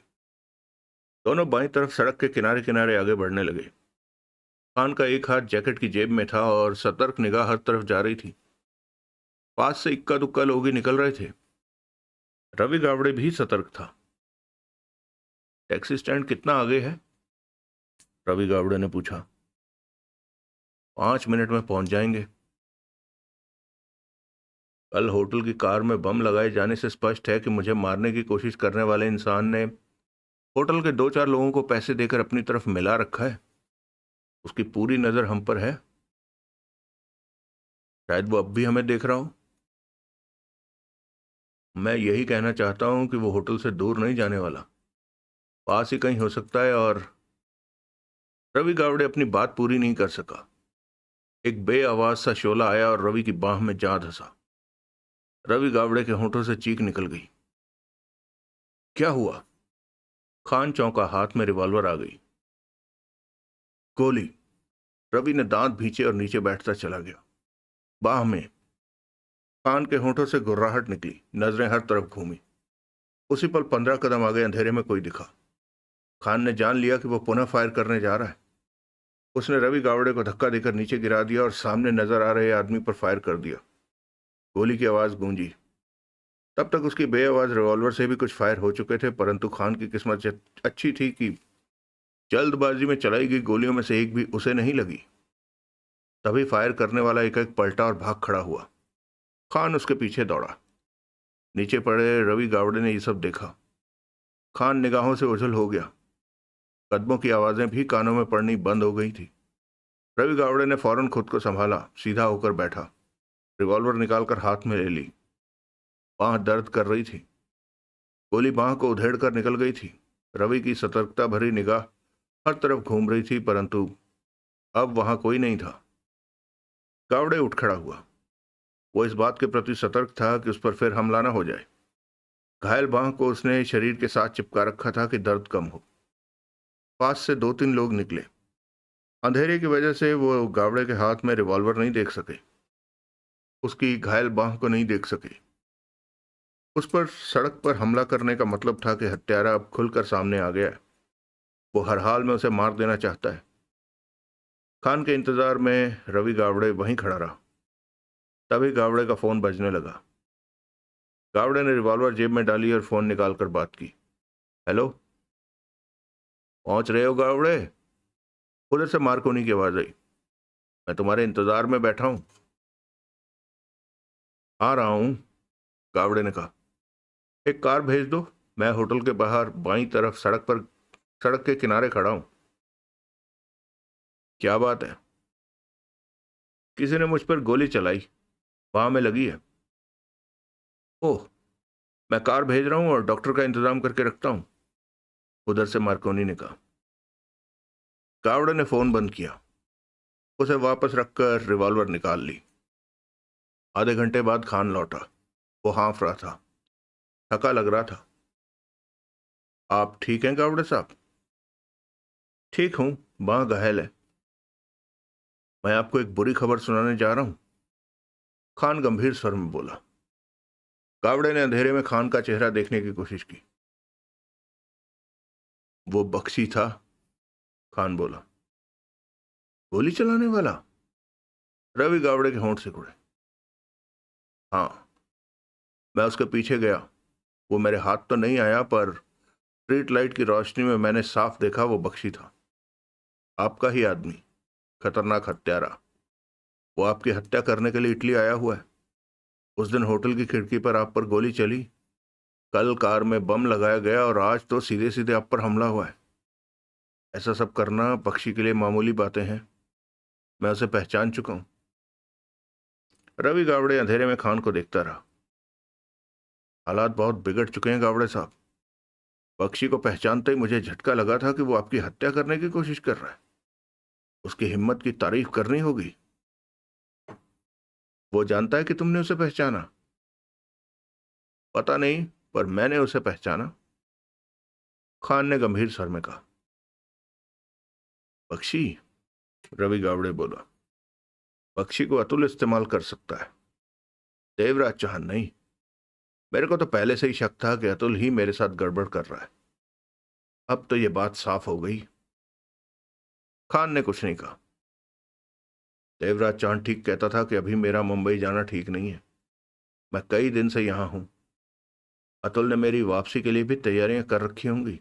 दोनों बाईं तरफ सड़क के किनारे किनारे आगे बढ़ने लगे। खान का एक हाथ जैकेट की जेब में था और सतर्क निगाह हर तरफ जा रही थी। पास से इक्का दुक्का लोग ही निकल रहे थे। रवि गावड़े भी सतर्क था। टैक्सी स्टैंड कितना आगे है? रवि गावड़े ने पूछा। 5 मिनट में पहुंच जाएंगे। कल होटल की कार में बम लगाए जाने से स्पष्ट है कि मुझे मारने की कोशिश करने वाले इंसान ने होटल के 2-4 लोगों को पैसे देकर अपनी तरफ मिला रखा है। उसकी पूरी नजर हम पर है। शायद वो अब भी हमें देख रहा हो। मैं यही कहना चाहता हूं कि वो होटल से दूर नहीं जाने वाला। पास ही कहीं हो सकता है। और रवि गावड़े अपनी बात पूरी नहीं कर सका। एक बेआवाज सा शोला आया और रवि की बाह में जा धंसा। रवि गावड़े के होंठों से चीख निकल गई। क्या हुआ? खान चौंका। हाथ में रिवॉल्वर आ गई। गोली। रवि ने दांत भींचे और नीचे बैठता चला गया। बाह में। खान के होंठों से गुर्राहट निकली। नजरें हर तरफ घूमी। उसी पल 15 कदम आगे अंधेरे में कोई दिखा। खान ने जान लिया कि वो पुनः फायर करने जा रहा है। उसने रवि गावड़े को धक्का देकर नीचे गिरा दिया और सामने नजर आ रहे आदमी पर फायर कर दिया। गोली की आवाज गूंजी। तब तक उसकी बेआवाज रिवॉल्वर से भी कुछ फायर हो चुके थे परंतु खान की किस्मत अच्छी थी कि जल्दबाजी में चलाई गई गोलियों में से एक भी उसे नहीं लगी। तभी फायर करने वाला एक पलटा और भाग खड़ा हुआ। खान उसके पीछे दौड़ा। नीचे पड़े रवि गावड़े ने यह सब देखा। खान निगाहों से ओझल हो गया। कदमों की आवाजें भी कानों में पड़नी बंद हो गई थी। रवि गावड़े ने फौरन खुद को संभाला। सीधा होकर बैठा। रिवॉल्वर निकालकर हाथ में ले ली। बांह दर्द कर रही थी। गोली बांह को उधेड़ कर निकल गई थी। रवि की सतर्कता भरी निगाह हर तरफ घूम रही थी परंतु अब वहां कोई नहीं था। गावड़े उठ खड़ा हुआ। वो इस बात के प्रति सतर्क था कि उस पर फिर हमला ना हो जाए। घायल बांह को उसने शरीर के साथ चिपका रखा था कि दर्द कम हो। पास से 2-3 लोग निकले। अंधेरे की वजह से वो गावड़े के हाथ में रिवॉल्वर नहीं देख सके। उसकी घायल बांह को नहीं देख सके। उस पर सड़क पर हमला करने का मतलब था कि हत्यारा अब खुलकर सामने आ गया है। वो हर हाल में उसे मार देना चाहता है। खान के इंतजार में रवि गावड़े वहीं खड़ा रहा। तभी गावड़े का फोन बजने लगा। गावड़े ने रिवॉल्वर जेब में डाली और फोन निकालकर बात की। हेलो। पहुंच रहे हो गावड़े? उधर से मार्कोनी की आवाज आई। मैं तुम्हारे इंतजार में बैठा हूं। आ रहा हूं, गावड़े ने कहा। एक कार भेज दो। मैं होटल के बाहर बाईं तरफ सड़क के किनारे खड़ा हूं। क्या बात है? किसी ने मुझ पर गोली चलाई। वहां में लगी है। ओह, मैं कार भेज रहा हूं और डॉक्टर का इंतजाम करके रखता हूं, उधर से मार्कोनी ने कहा। गावड़े ने फोन बंद किया। उसे वापस रखकर रिवॉल्वर निकाल ली। आधे घंटे बाद खान लौटा। वो हाँफ रहा था। थका लग रहा था। आप ठीक हैं गावड़े साहब? ठीक हूं, बांह घायल है। मैं आपको एक बुरी खबर सुनाने जा रहा हूं, खान गंभीर स्वर में बोला। गावड़े ने अंधेरे में खान का चेहरा देखने की कोशिश की। वो बख्शी था, खान बोला। गोली चलाने वाला? रवि गावड़े के होंठ सिकुड़े। हाँ, मैं उसके पीछे गया। वो मेरे हाथ तो नहीं आया पर स्ट्रीट लाइट की रोशनी में मैंने साफ देखा वो बख्शी था। आपका ही आदमी, खतरनाक हत्यारा। वो आपकी हत्या करने के लिए इटली आया हुआ है। उस दिन होटल की खिड़की पर आप पर गोली चली, कल कार में बम लगाया गया और आज तो सीधे सीधे आप पर हमला हुआ है। ऐसा सब करना पक्षी के लिए मामूली बातें हैं। मैं उसे पहचान चुका हूं। रवि गावड़े अंधेरे में खान को देखता रहा। हालात बहुत बिगड़ चुके हैं गावड़े साहब। पक्षी को पहचानते ही मुझे झटका लगा था कि वो आपकी हत्या करने की कोशिश कर रहा है। उसकी हिम्मत की तारीफ करनी होगी। वो जानता है कि तुमने उसे पहचाना? पता नहीं, पर मैंने उसे पहचाना, खान ने गंभीर स्वर में कहा। पक्षी? रवि गावड़े बोला। पक्षी को अतुल इस्तेमाल कर सकता है, देवराज चौहान नहीं। मेरे को तो पहले से ही शक था कि अतुल ही मेरे साथ गड़बड़ कर रहा है। अब तो ये बात साफ हो गई। खान ने कुछ नहीं कहा। देवराज चौहान ठीक कहता था कि अभी मेरा मुंबई जाना ठीक नहीं है। मैं कई दिन से यहां हूं। अतुल ने मेरी वापसी के लिए भी तैयारियां कर रखी होंगी।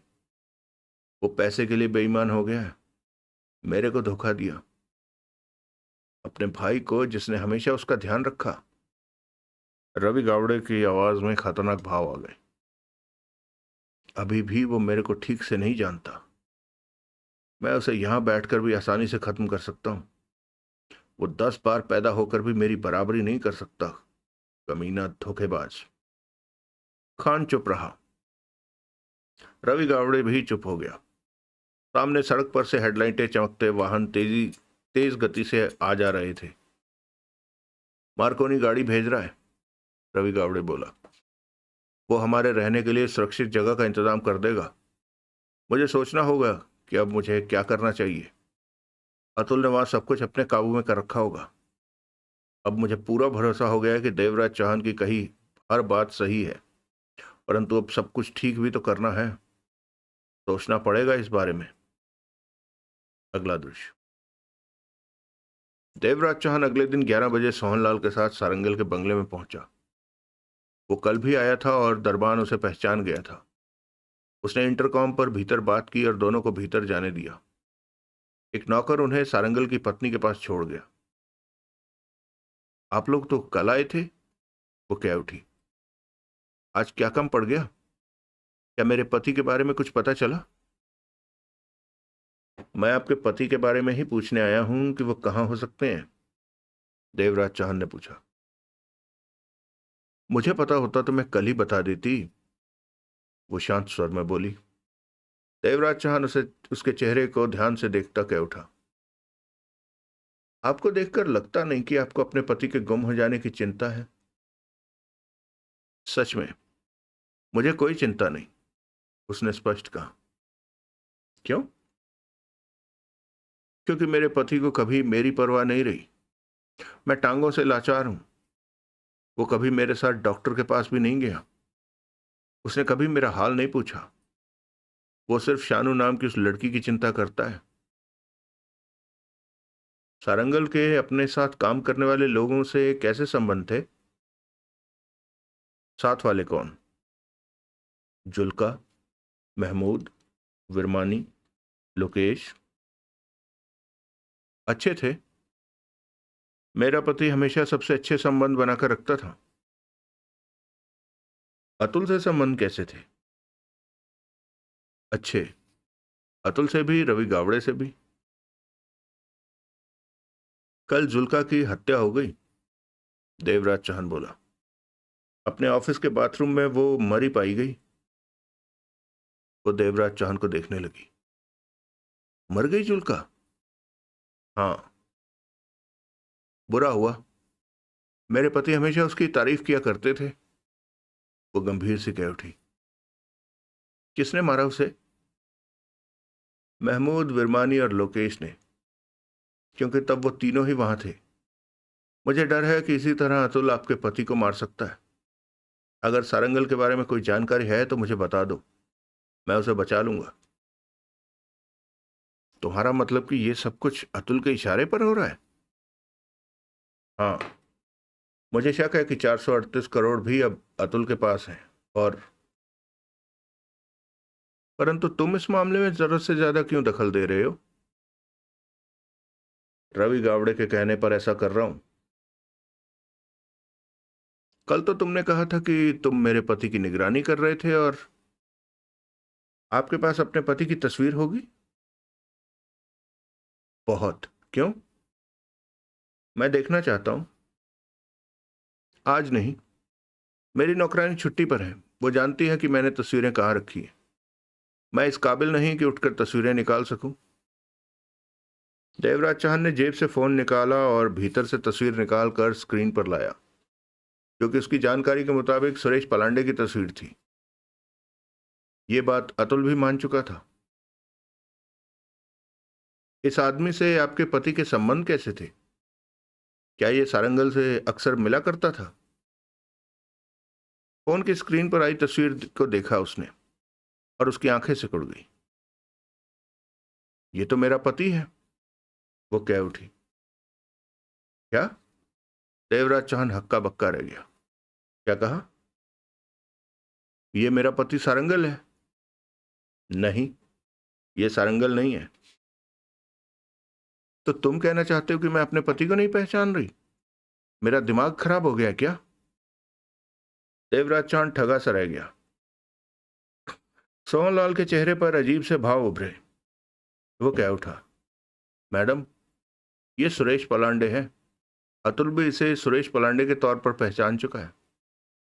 वो पैसे के लिए बेईमान हो गया है, मेरे को धोखा दिया, अपने भाई को जिसने हमेशा उसका ध्यान रखा। रवि गावड़े की आवाज में खतरनाक भाव आ गए। अभी भी वो मेरे को ठीक से नहीं जानता। मैं उसे यहां बैठकर भी आसानी से खत्म कर सकता हूं। वो 10 बार पैदा होकर भी मेरी बराबरी नहीं कर सकता। कमीना धोखेबाज। खान चुप रहा। रवि गावड़े भी चुप हो गया। सामने सड़क पर से हेडलाइटें चमकते वाहन तेज गति से आ जा रहे थे। मार्कोनी गाड़ी भेज रहा है, रवि गावड़े बोला। वो हमारे रहने के लिए सुरक्षित जगह का इंतजाम कर देगा। मुझे सोचना होगा कि अब मुझे क्या करना चाहिए। अतुल ने वहां सब कुछ अपने काबू में कर रखा होगा। अब मुझे पूरा भरोसा हो गया है कि देवराज चौहान की कही हर बात सही है, परंतु अब सब कुछ ठीक भी तो करना है। सोचना पड़ेगा इस बारे में। अगला दृश्य। देवराज चौहान अगले दिन 11 बजे सोहनलाल के साथ सारंगल के बंगले में पहुंचा। वो कल भी आया था और दरबान उसे पहचान गया था। उसने इंटरकॉम पर भीतर बात की और दोनों को भीतर जाने दिया। एक नौकर उन्हें सारंगल की पत्नी के पास छोड़ गया। आप लोग तो कल आए थे, वो कह उठी। आज क्या कम पड़ गया? क्या मेरे पति के बारे में कुछ पता चला? मैं आपके पति के बारे में ही पूछने आया हूं कि वो कहां हो सकते हैं, देवराज चौहान ने पूछा। मुझे पता होता तो मैं कल ही बता देती, वो शांत स्वर में बोली। देवराज चौहान उसके चेहरे को ध्यान से देखता कह उठा। आपको देखकर लगता नहीं कि आपको अपने पति के गुम हो जाने की चिंता है। सच में मुझे कोई चिंता नहीं, उसने स्पष्ट कहा। क्यों? क्योंकि मेरे पति को कभी मेरी परवाह नहीं रही। मैं टांगों से लाचार हूं। वो कभी मेरे साथ डॉक्टर के पास भी नहीं गया। उसने कभी मेरा हाल नहीं पूछा। वो सिर्फ शानू नाम की उस लड़की की चिंता करता है। सारंगल के अपने साथ काम करने वाले लोगों से कैसे संबंध थे? साथ वाले कौन? जुल्का, महमूद, विरमानी, लोकेश? अच्छे थे। मेरा पति हमेशा सबसे अच्छे संबंध बनाकर रखता था। अतुल से संबंध कैसे थे? अच्छे। अतुल से भी, रवि गावड़े से भी। कल जुल्का की हत्या हो गई, देवराज चौहान बोला। अपने ऑफिस के बाथरूम में वो मरी पाई गई। वो देवराज चौहान को देखने लगी। मर गई जुल्का? हाँ। बुरा हुआ। मेरे पति हमेशा उसकी तारीफ किया करते थे, वो गंभीर से कह उठी। किसने मारा उसे? महमूद, विरमानी और लोकेश ने, क्योंकि तब वो तीनों ही वहां थे। मुझे डर है कि इसी तरह अतुल आपके पति को मार सकता है। अगर सारंगल के बारे में कोई जानकारी है तो मुझे बता दो, मैं उसे बचा लूंगा। तुम्हारा मतलब कि ये सब कुछ अतुल के इशारे पर हो रहा है? हाँ। मुझे शक है कि 438 करोड़ भी अब अतुल के पास हैं। और परंतु तुम इस मामले में जरूरत से ज्यादा क्यों दखल दे रहे हो? रवि गावड़े के कहने पर ऐसा कर रहा हूं। कल तो तुमने कहा था कि तुम मेरे पति की निगरानी कर रहे थे और आपके पास अपने पति की तस्वीर होगी। बहुत। क्यों? मैं देखना चाहता हूं। आज नहीं। मेरी नौकरानी छुट्टी पर है। वो जानती है कि मैंने तस्वीरें कहाँ रखी हैं। मैं इस काबिल नहीं कि उठकर तस्वीरें निकाल सकूं। देवराज चौहान ने जेब से फोन निकाला और भीतर से तस्वीर निकालकर स्क्रीन पर लाया, जो कि उसकी जानकारी के मुताबिक सुरेश पलांडे की तस्वीर थी। ये बात अतुल भी मान चुका था। इस आदमी से आपके पति के संबंध कैसे थे? क्या ये सारंगल से अक्सर मिला करता था? फोन की स्क्रीन पर आई तस्वीर को देखा उसने और उसकी आंखें सिकुड़ गई। ये तो मेरा पति है, वो कह उठी। क्या? देवराज चौहान हक्का बक्का रह गया। क्या कहा? ये मेरा पति सारंगल है। नहीं, ये सारंगल नहीं है। तो तुम कहना चाहते हो कि मैं अपने पति को नहीं पहचान रही? मेरा दिमाग खराब हो गया क्या? देवराज चौहान ठगा सा रह गया। सोहनलाल के चेहरे पर अजीब से भाव उभरे। वो कह उठा, मैडम, ये सुरेश पलांडे है। अतुल भी इसे सुरेश पलांडे के तौर पर पहचान चुका है।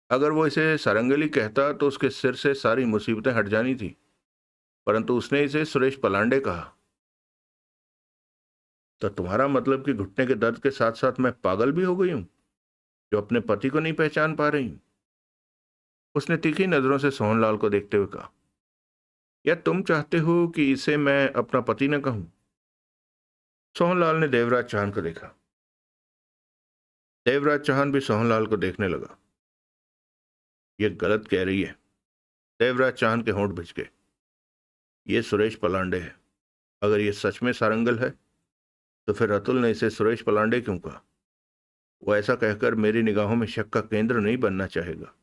अगर वो इसे सारंगली कहता तो उसके सिर से सारी मुसीबतें हट जानी थी, परंतु उसने इसे सुरेश पलांडे कहा। तो तुम्हारा मतलब कि घुटने के दर्द के साथ साथ मैं पागल भी हो गई हूं, जो अपने पति को नहीं पहचान पा रही हूं? उसने तीखी नजरों से सोहनलाल को देखते हुए कहा। या तुम चाहते हो कि इसे मैं अपना पति न कहूं? सोहनलाल ने देवराज चौहान को देखा। देवराज चौहान भी सोहनलाल को देखने लगा। यह गलत कह रही है। देवराज चौहान के होंठ भिज गए। ये सुरेश पलांडे है। अगर ये सच में सारंगल है तो फिर अतुल ने इसे सुरेश पलांडे क्यों कहा? वो ऐसा कहकर मेरी निगाहों में शक का केंद्र नहीं बनना चाहेगा।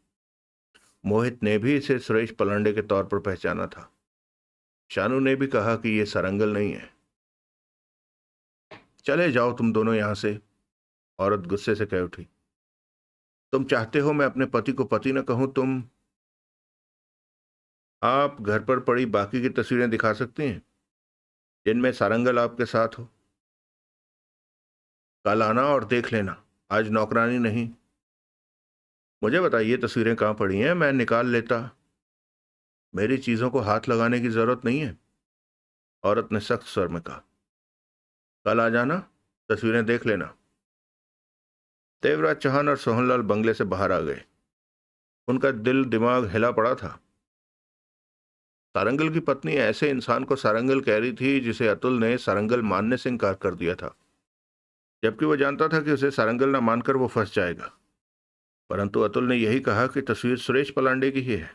मोहित ने भी इसे सुरेश पलांडे के तौर पर पहचाना था। शानू ने भी कहा कि यह सारंगल नहीं है। चले जाओ तुम दोनों यहां से, औरत गुस्से से कह उठी। तुम चाहते हो मैं अपने पति को पति न कहूं? आप घर पर पड़ी बाकी की तस्वीरें दिखा सकती हैं जिनमें सारंगल आपके साथ हो। कल आना और देख लेना। आज नौकरानी नहीं। मुझे बताइए तस्वीरें कहाँ पड़ी हैं, मैं निकाल लेता। मेरी चीजों को हाथ लगाने की जरूरत नहीं है, औरत ने सख्त स्वर में कहा। कल आ जाना, तस्वीरें देख लेना। देवराज चौहान और सोहनलाल बंगले से बाहर आ गए। उनका दिल दिमाग हिला पड़ा था। सारंगल की पत्नी ऐसे इंसान को सारंगल कह रही थी जिसे अतुल ने सारंगल मानने से इनकार कर दिया था, जबकि वो जानता था कि उसे सारंगल न मानकर वो फंस जाएगा। परंतु अतुल ने यही कहा कि तस्वीर सुरेश पलांडे की ही है,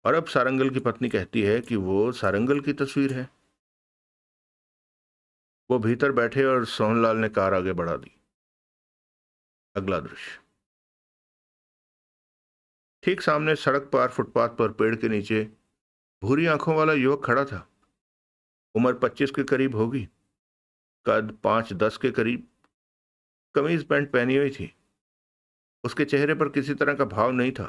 और अब सारंगल की पत्नी कहती है कि वो सारंगल की तस्वीर है। वो भीतर बैठे और सोहनलाल ने कार आगे बढ़ा दी। अगला दृश्य। ठीक सामने सड़क पार फुटपाथ पर पेड़ के नीचे भूरी आंखों वाला युवक खड़ा था। उम्र 25 के करीब होगी, कद 5-10 के करीब, कमीज पैंट पहनी हुई थी। उसके चेहरे पर किसी तरह का भाव नहीं था।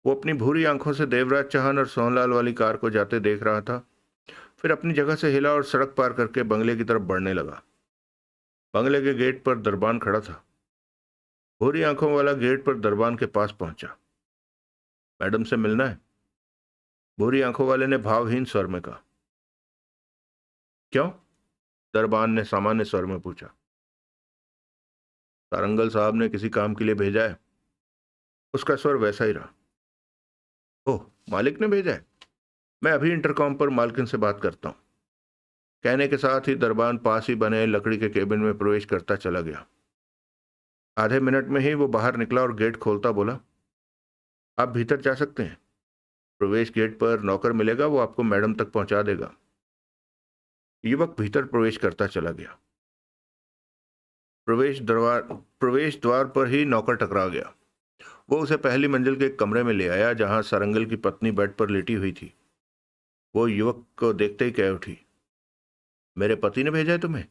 वो अपनी भूरी आंखों से देवराज चौहान और सोहनलाल वाली कार को जाते देख रहा था, फिर अपनी जगह से हिला और सड़क पार करके बंगले की तरफ बढ़ने लगा। बंगले के गेट पर दरबान खड़ा था। भूरी आंखों वाला गेट पर दरबान के पास पहुंचा। मैडम से मिलना है, भूरी आंखों वाले ने भावहीन स्वर में कहा। क्यों? दरबान ने सामान्य स्वर में पूछा। सारंगल साहब ने किसी काम के लिए भेजा है। उसका स्वर वैसा ही रहा। ओह, मालिक ने भेजा है? मैं अभी इंटरकॉम पर मालकिन से बात करता हूं। कहने के साथ ही दरबान पास ही बने लकड़ी के केबिन में प्रवेश करता चला गया। आधे मिनट में ही वो बाहर निकला और गेट खोलता बोला, आप भीतर जा सकते हैं। प्रवेश गेट पर नौकर मिलेगा, वो आपको मैडम तक पहुंचा देगा। युवक भीतर प्रवेश करता चला गया। प्रवेश द्वार पर ही नौकर टकरा गया। वो उसे पहली मंजिल के एक कमरे में ले आया जहां सारंगल की पत्नी बेड पर लेटी हुई थी। वो युवक को देखते ही कह उठी, मेरे पति ने भेजा है तुम्हें?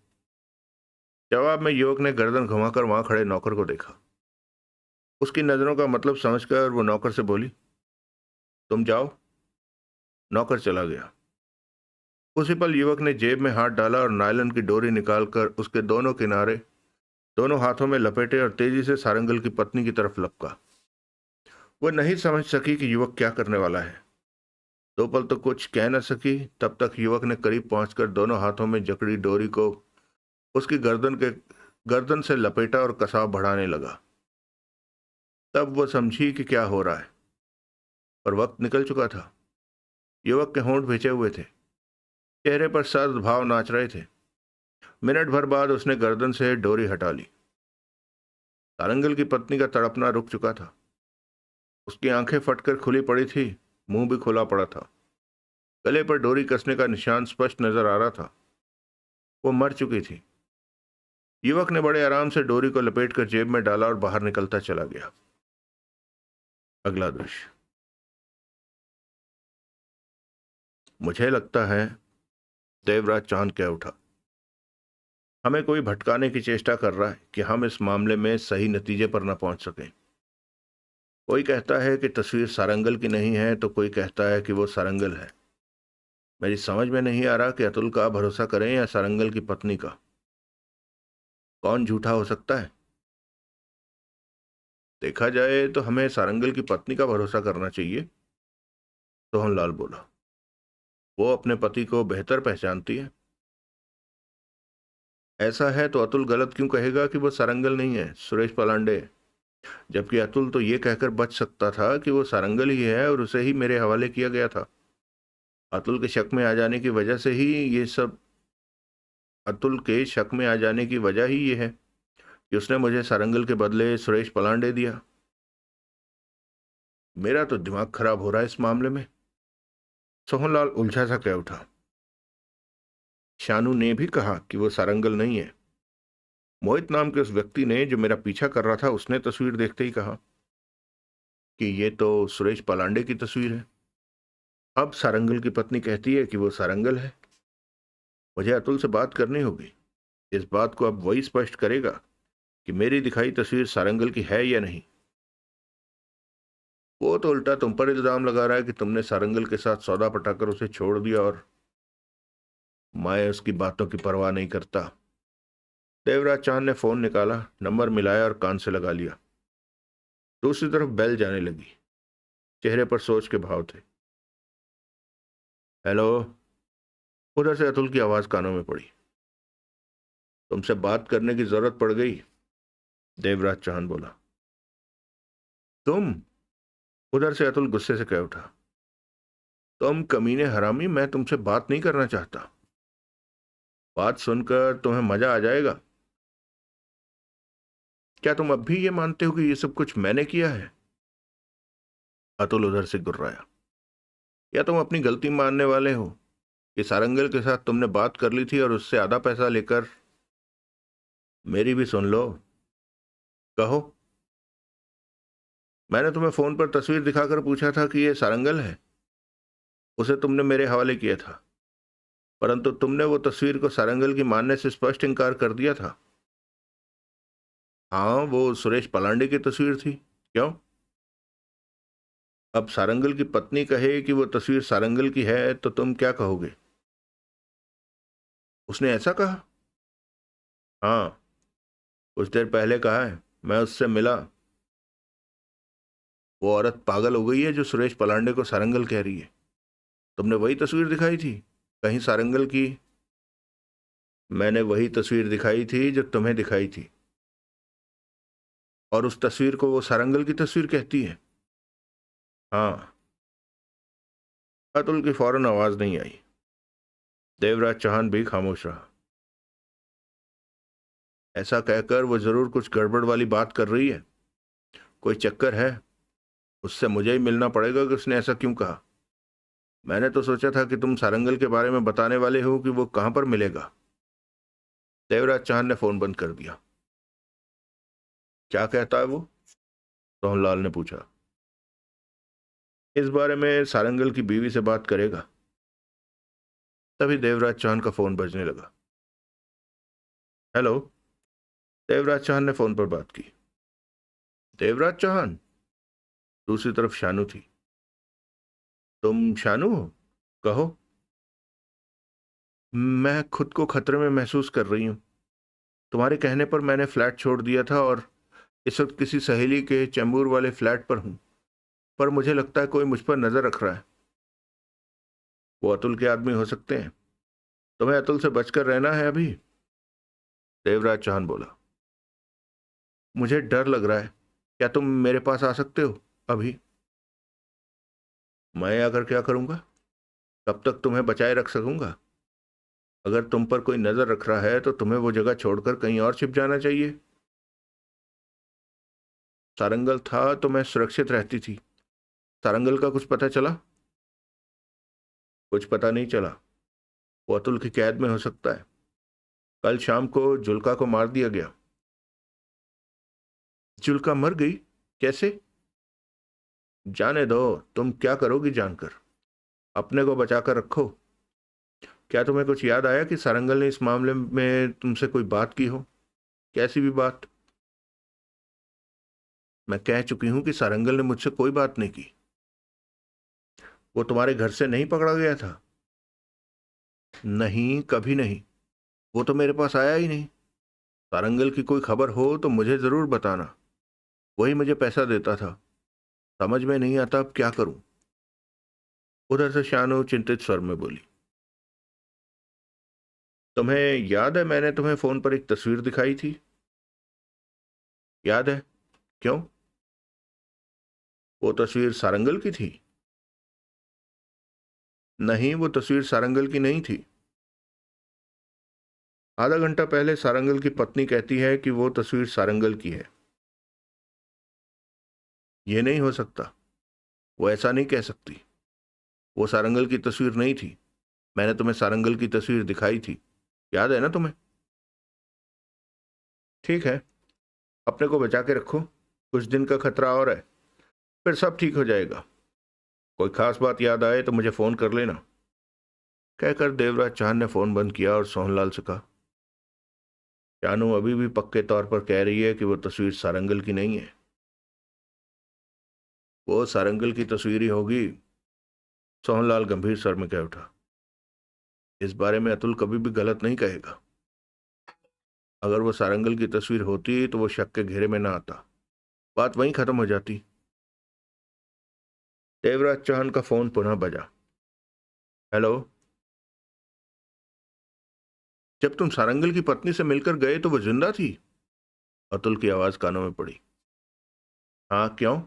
जवाब में युवक ने गर्दन घुमाकर वहां खड़े नौकर को देखा। उसकी नजरों का मतलब समझकर वो नौकर से बोली, तुम जाओ। नौकर चला गया। उसी पल युवक ने जेब में हाथ डाला और नायलन की डोरी निकालकर उसके दोनों किनारे दोनों हाथों में लपेटे और तेजी से सारंगल की पत्नी की तरफ लपका। वह नहीं समझ सकी कि युवक क्या करने वाला है। दो पल तो कुछ कह न सकी, तब तक युवक ने करीब पहुंचकर दोनों हाथों में जकड़ी डोरी को उसकी गर्दन से लपेटा और कसाव बढ़ाने लगा। तब वह समझी कि क्या हो रहा है, पर वक्त निकल चुका था। युवक के होंठ भिजे हुए थे, चेहरे पर सर्द भाव नाच रहे थे। मिनट भर बाद उसने गर्दन से डोरी हटा ली। सारंगल की पत्नी का तड़पना रुक चुका था। उसकी आंखें फटकर खुली पड़ी थी, मुंह भी खुला पड़ा था। गले पर डोरी कसने का निशान स्पष्ट नजर आ रहा था। वो मर चुकी थी। युवक ने बड़े आराम से डोरी को लपेटकर जेब में डाला और बाहर निकलता चला गया। अगला दृश्य। मुझे लगता है, देवराज चांद कह उठा, हमें कोई भटकाने की चेष्टा कर रहा है कि हम इस मामले में सही नतीजे पर न पहुंच सकें। कोई कहता है कि तस्वीर सारंगल की नहीं है, तो कोई कहता है कि वो सारंगल है। मेरी समझ में नहीं आ रहा कि अतुल का भरोसा करें या सारंगल की पत्नी का। कौन झूठा हो सकता है? देखा जाए तो हमें सारंगल की पत्नी का भरोसा करना चाहिए, सोहनलाल बोला। वो अपने पति को बेहतर पहचानती है। ऐसा है तो अतुल गलत क्यों कहेगा कि वो सारंगल नहीं है, सुरेश पलांडे है? जबकि अतुल तो ये कहकर बच सकता था कि वो सारंगल ही है और उसे ही मेरे हवाले किया गया था। अतुल के शक में आ जाने की वजह से ही ये सब अतुल के शक में आ जाने की वजह ही ये है कि उसने मुझे सारंगल के बदले सुरेश पलांडे दिया। मेरा तो दिमाग खराब हो रहा है इस मामले में, सोहनलाल उलझा सा कह उठा। शानू ने भी कहा कि वो सारंगल नहीं है। मोहित नाम के उस व्यक्ति ने जो मेरा पीछा कर रहा था, उसने तस्वीर देखते ही कहा कि ये तो सुरेश पलांडे की तस्वीर है। अब सारंगल की पत्नी कहती है कि वो सारंगल है। मुझे अतुल से बात करनी होगी। इस बात को अब वही स्पष्ट करेगा कि मेरी दिखाई तस्वीर सारंगल की है या नहीं। वो तो उल्टा तुम पर इल्जाम लगा रहा है कि तुमने सारंगल के साथ सौदा पटाकर उसे छोड़ दिया, और मैं उसकी बातों की परवाह नहीं करता। देवराज चांद ने फोन निकाला, नंबर मिलाया और कान से लगा लिया। दूसरी तरफ बेल जाने लगी। चेहरे पर सोच के भाव थे। हेलो। उधर से अतुल की आवाज कानों में पड़ी। तुमसे बात करने की जरूरत पड़ गई, देवराज चांद बोला। तुम? उधर से अतुल गुस्से से कह उठा। तुम कमीने हरामी, मैं तुमसे बात नहीं करना चाहता। बात सुनकर तुम्हें मजा आ जाएगा। क्या तुम अब भी ये मानते हो कि ये सब कुछ मैंने किया है? अतुल उधर से गुर्राया। या तुम अपनी गलती मानने वाले हो कि सारंगल के साथ तुमने बात कर ली थी और उससे आधा पैसा लेकर? मेरी भी सुन लो। कहो। मैंने तुम्हें फोन पर तस्वीर दिखाकर पूछा था कि ये सारंगल है। उसे तुमने मेरे हवाले किया था, परंतु तुमने वो तस्वीर को सारंगल की मानने से स्पष्ट इनकार कर दिया था। हाँ, वो सुरेश पलांडे की तस्वीर थी। क्यों? अब सारंगल की पत्नी कहे कि वो तस्वीर सारंगल की है, तो तुम क्या कहोगे? उसने ऐसा कहा? हाँ, कुछ देर पहले कहा है। मैं उससे मिला। वो औरत पागल हो गई है जो सुरेश पलांडे को सारंगल कह रही है। तुमने वही तस्वीर दिखाई थी, कहीं सारंगल की? मैंने वही तस्वीर दिखाई थी जो तुम्हें दिखाई थी, और उस तस्वीर को वो सारंगल की तस्वीर कहती है। हाँ। अतुल की फौरन आवाज नहीं आई। देवराज चौहान भी खामोश रहा। ऐसा कहकर वो जरूर कुछ गड़बड़ वाली बात कर रही है। कोई चक्कर है। उससे मुझे ही मिलना पड़ेगा कि उसने ऐसा क्यों कहा। मैंने तो सोचा था कि तुम सारंगल के बारे में बताने वाले हो कि वो कहां पर मिलेगा। देवराज चौहान ने फोन बंद कर दिया। क्या कहता है वो? सोहनलाल ने पूछा। इस बारे में सारंगल की बीवी से बात करेगा। तभी देवराज चौहान का फोन बजने लगा। हेलो। देवराज चौहान ने फोन पर बात की। देवराज चौहान? दूसरी तरफ शानू थी। तुम शानू हो? कहो। मैं खुद को खतरे में महसूस कर रही हूँ। तुम्हारे कहने पर मैंने फ्लैट छोड़ दिया था और इस वक्त किसी सहेली के चैम्बूर वाले फ्लैट पर हूँ। पर मुझे लगता है कोई मुझ पर नजर रख रहा है। वो अतुल के आदमी हो सकते हैं। तुम्हें अतुल से बचकर रहना है अभी। देवराज चौहान बोला। मुझे डर लग रहा है। क्या तुम मेरे पास आ सकते हो अभी? मैं आकर क्या करूंगा? कब तक तुम्हें बचाए रख सकूंगा? अगर तुम पर कोई नजर रख रहा है तो तुम्हें वो जगह छोड़कर कहीं और छिप जाना चाहिए। सारंगल था तो मैं सुरक्षित रहती थी। सारंगल का कुछ पता चला? कुछ पता नहीं चला। वो अतुल की कैद में हो सकता है। कल शाम को जुल्का को मार दिया गया। जुल्का मर गई? कैसे? जाने दो। तुम क्या करोगी जानकर? अपने को बचाकर रखो। क्या तुम्हें कुछ याद आया कि सारंगल ने इस मामले में तुमसे कोई बात की हो? कैसी भी बात? मैं कह चुकी हूं कि सारंगल ने मुझसे कोई बात नहीं की। वो तुम्हारे घर से नहीं पकड़ा गया था? नहीं, कभी नहीं। वो तो मेरे पास आया ही नहीं। सारंगल की कोई खबर हो तो मुझे जरूर बताना। वही मुझे पैसा देता था। समझ में नहीं आता अब क्या करूं। उधर से शानू चिंतित स्वर में बोली। तुम्हें याद है मैंने तुम्हें फोन पर एक तस्वीर दिखाई थी? याद है? क्यों? वो तस्वीर सारंगल की थी? नहीं, वो तस्वीर सारंगल की नहीं थी। आधा घंटा पहले सारंगल की पत्नी कहती है कि वो तस्वीर सारंगल की है। ये नहीं हो सकता। वो ऐसा नहीं कह सकती। वो सारंगल की तस्वीर नहीं थी। मैंने तुम्हें सारंगल की तस्वीर दिखाई थी। याद है ना तुम्हें? ठीक है, अपने को बचा के रखो। कुछ दिन का खतरा और है, फिर सब ठीक हो जाएगा। कोई खास बात याद आए तो मुझे फोन कर लेना। कहकर देवराज चौहान ने फोन बंद किया और सोहनलाल से कहा। जानू अभी भी पक्के तौर पर कह रही है कि वो तस्वीर सारंगल की नहीं है। वो सारंगल की तस्वीर ही होगी। सोहनलाल गंभीर स्वर में कह उठा। इस बारे में अतुल कभी भी गलत नहीं कहेगा। अगर वो सारंगल की तस्वीर होती तो वो शक के घेरे में ना आता। बात वहीं खत्म हो जाती। देवराज चौहान का फोन पुनः बजा। हेलो। जब तुम सारंगल की पत्नी से मिलकर गए तो वो जिंदा थी? अतुल की आवाज कानों में पड़ी। हाँ, क्यों?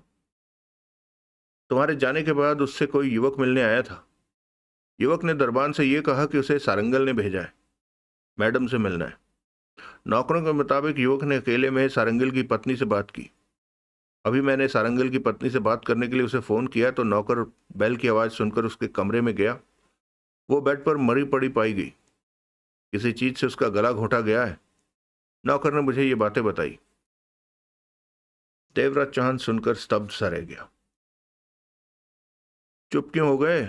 तुम्हारे जाने के बाद उससे कोई युवक मिलने आया था। युवक ने दरबान से यह कहा कि उसे सारंगल ने भेजा है। मैडम से मिलना है। नौकरों के मुताबिक युवक ने अकेले में सारंगल की पत्नी से बात की। अभी मैंने सारंगल की पत्नी से बात करने के लिए उसे फोन किया तो नौकर बैल की आवाज सुनकर उसके कमरे में गया। वो बेड पर मरी पड़ी पाई गई। किसी चीज से उसका गला घोंटा गया है। नौकर ने मुझे ये बातें बताई। देवराज चौहान सुनकर स्तब्ध सा रह गया। चुप क्यों हो गए?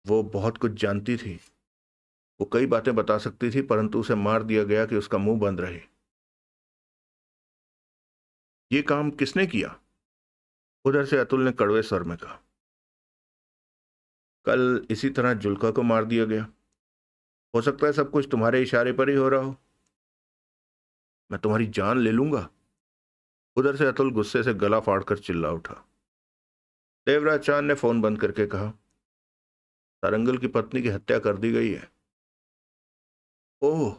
वो बहुत कुछ जानती थी। वो कई बातें बता सकती थी, परंतु उसे मार दिया गया कि उसका मुंह बंद रहे। ये काम किसने किया? उधर से अतुल ने कड़वे स्वर में कहा। कल इसी तरह जुल्का को मार दिया गया। हो सकता है सब कुछ तुम्हारे इशारे पर ही हो रहा हो। मैं तुम्हारी जान ले लूंगा। उधर से अतुल गुस्से से गला फाड़कर चिल्ला उठा। देवराज चांद ने फोन बंद करके कहा। सारंगल की पत्नी की हत्या कर दी गई है। ओह!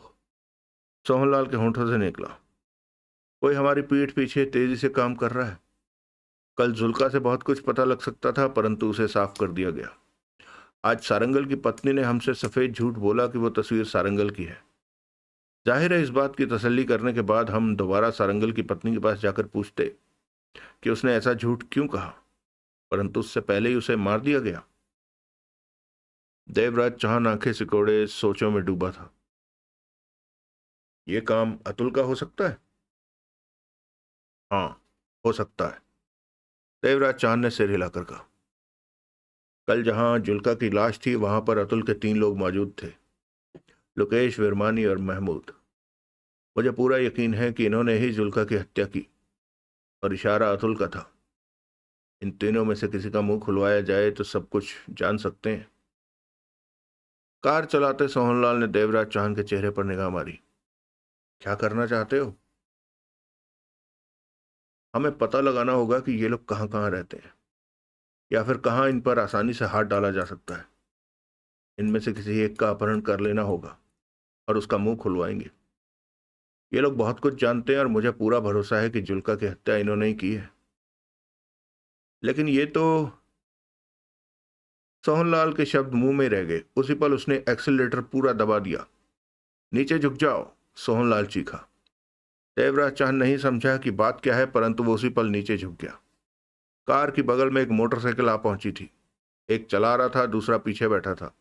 सोहनलाल के होंठों से निकला। कोई हमारी पीठ पीछे तेजी से काम कर रहा है। कल जुल्का से बहुत कुछ पता लग सकता था, परंतु उसे साफ कर दिया गया। आज सारंगल की पत्नी ने हमसे सफेद झूठ बोला कि वो तस्वीर सारंगल की है। जाहिर है इस बात की तसल्ली करने के बाद हम दोबारा सारंगल की पत्नी के पास जाकर पूछते कि उसने ऐसा झूठ क्यों कहा, परंतु उससे पहले ही उसे मार दिया गया। देवराज चौहान आंखें सिकोड़े सोचों में डूबा था। यह काम अतुल का हो सकता है? हाँ, हो सकता है। देवराज चौहान ने सिर हिलाकर कहा। कल जहां जुल्का की लाश थी वहां पर अतुल के 3 लोग मौजूद थे। लोकेश, विरमानी और महमूद। मुझे पूरा यकीन है कि इन्होंने ही जुल्का की हत्या की। और इशारा अतुल का था। इन तीनों में से किसी का मुंह खुलवाया जाए तो सब कुछ जान सकते हैं। कार चलाते सोहनलाल ने देवराज चौहान के चेहरे पर निगाह मारी। क्या करना चाहते हो? हमें पता लगाना होगा कि ये लोग कहाँ कहाँ रहते हैं, या फिर कहाँ इन पर आसानी से हाथ डाला जा सकता है। इनमें से किसी एक का अपहरण कर लेना होगा और उसका मुंह खुलवाएंगे। ये लोग बहुत कुछ जानते हैं और मुझे पूरा भरोसा है कि जुल्का की हत्या इन्होंने ही की है। लेकिन ये तो। सोहनलाल के शब्द मुंह में रह गए। उसी पल उसने एक्सीलरेटर पूरा दबा दिया। नीचे झुक जाओ, सोहनलाल चीखा। देवराज चांद नहीं समझा कि बात क्या है, परंतु वो उसी पल नीचे झुक गया। कार की बगल में एक मोटरसाइकिल आ पहुंची थी। एक चला रहा था, दूसरा पीछे बैठा था।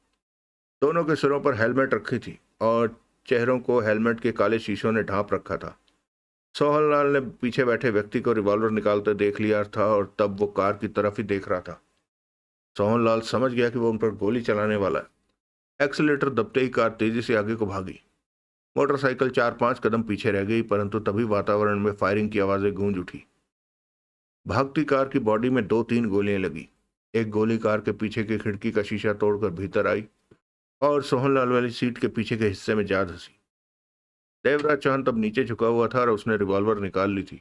दोनों के सिरों पर हेलमेट रखी थी और चेहरों को हेलमेट के काले शीशों ने ढांप रखा था। सोहनलाल ने पीछे बैठे व्यक्ति को रिवॉल्वर निकालते देख लिया था और तब वो कार की तरफ ही देख रहा था। सोहनलाल समझ गया कि वो उन पर गोली चलाने वाला है। एक्सीलेटर दबते ही कार तेजी से आगे को भागी। मोटरसाइकिल 4-5 कदम पीछे रह गई, परंतु तभी वातावरण में फायरिंग की आवाजें गूंज उठी। भागती कार की बॉडी में 2-3 गोलियां लगी। एक गोली कार के पीछे की खिड़की का शीशा तोड़कर भीतर आई और सोहनलाल वाली सीट के पीछे के हिस्से में जा धंसी। देवराज चौहान तब नीचे झुका हुआ था और उसने रिवॉल्वर निकाल ली थी,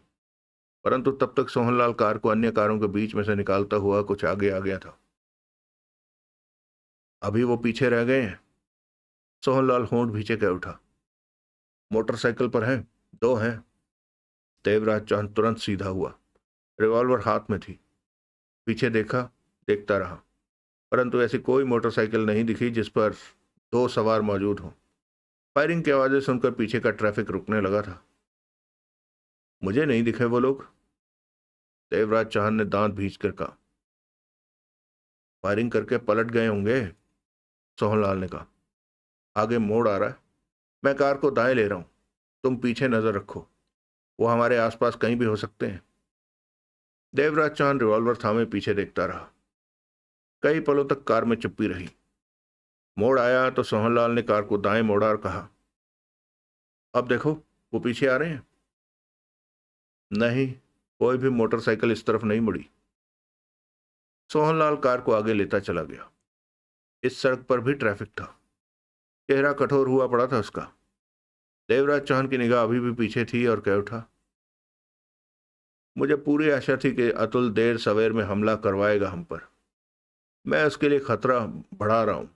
परंतु तब तक सोहनलाल कार को अन्य कारों के बीच में से निकालता हुआ कुछ आगे आ गया था। अभी वो पीछे रह गए हैं। सोहनलाल होंठ भींचे कह उठा। मोटरसाइकिल पर हैं, 2 हैं। देवराज चौहान तुरंत सीधा हुआ। रिवॉल्वर हाथ में थी। पीछे देखा, देखता रहा, परंतु ऐसी कोई मोटरसाइकिल नहीं दिखी जिस पर 2 सवार मौजूद हों। फायरिंग की आवाजें सुनकर पीछे का ट्रैफिक रुकने लगा था। मुझे नहीं दिखे वो लोग, देवराज चौहान ने दांत भींच कर कहा। फायरिंग करके पलट गए होंगे, सोहनलाल ने कहा। आगे मोड़ आ रहा है, मैं कार को दाएं ले रहा हूं, तुम पीछे नजर रखो। वो हमारे आसपास कहीं भी हो सकते हैं। देवराज चौहान रिवॉल्वर थामे पीछे देखता रहा। कई पलों तक कार में चुप्पी रही। मोड़ आया तो सोहनलाल ने कार को दाएं मोड़ा और कहा, अब देखो, वो पीछे आ रहे हैं। नहीं, कोई भी मोटरसाइकिल इस तरफ नहीं मुड़ी। सोहनलाल कार को आगे लेता चला गया। इस सड़क पर भी ट्रैफिक था। चेहरा कठोर हुआ पड़ा था उसका। देवराज चौहान की निगाह अभी भी पीछे थी और कह उठा, मुझे पूरी आशा थी कि अतुल देर सवेर में हमला करवाएगा हम पर। मैं उसके लिए खतरा बढ़ा रहा हूं।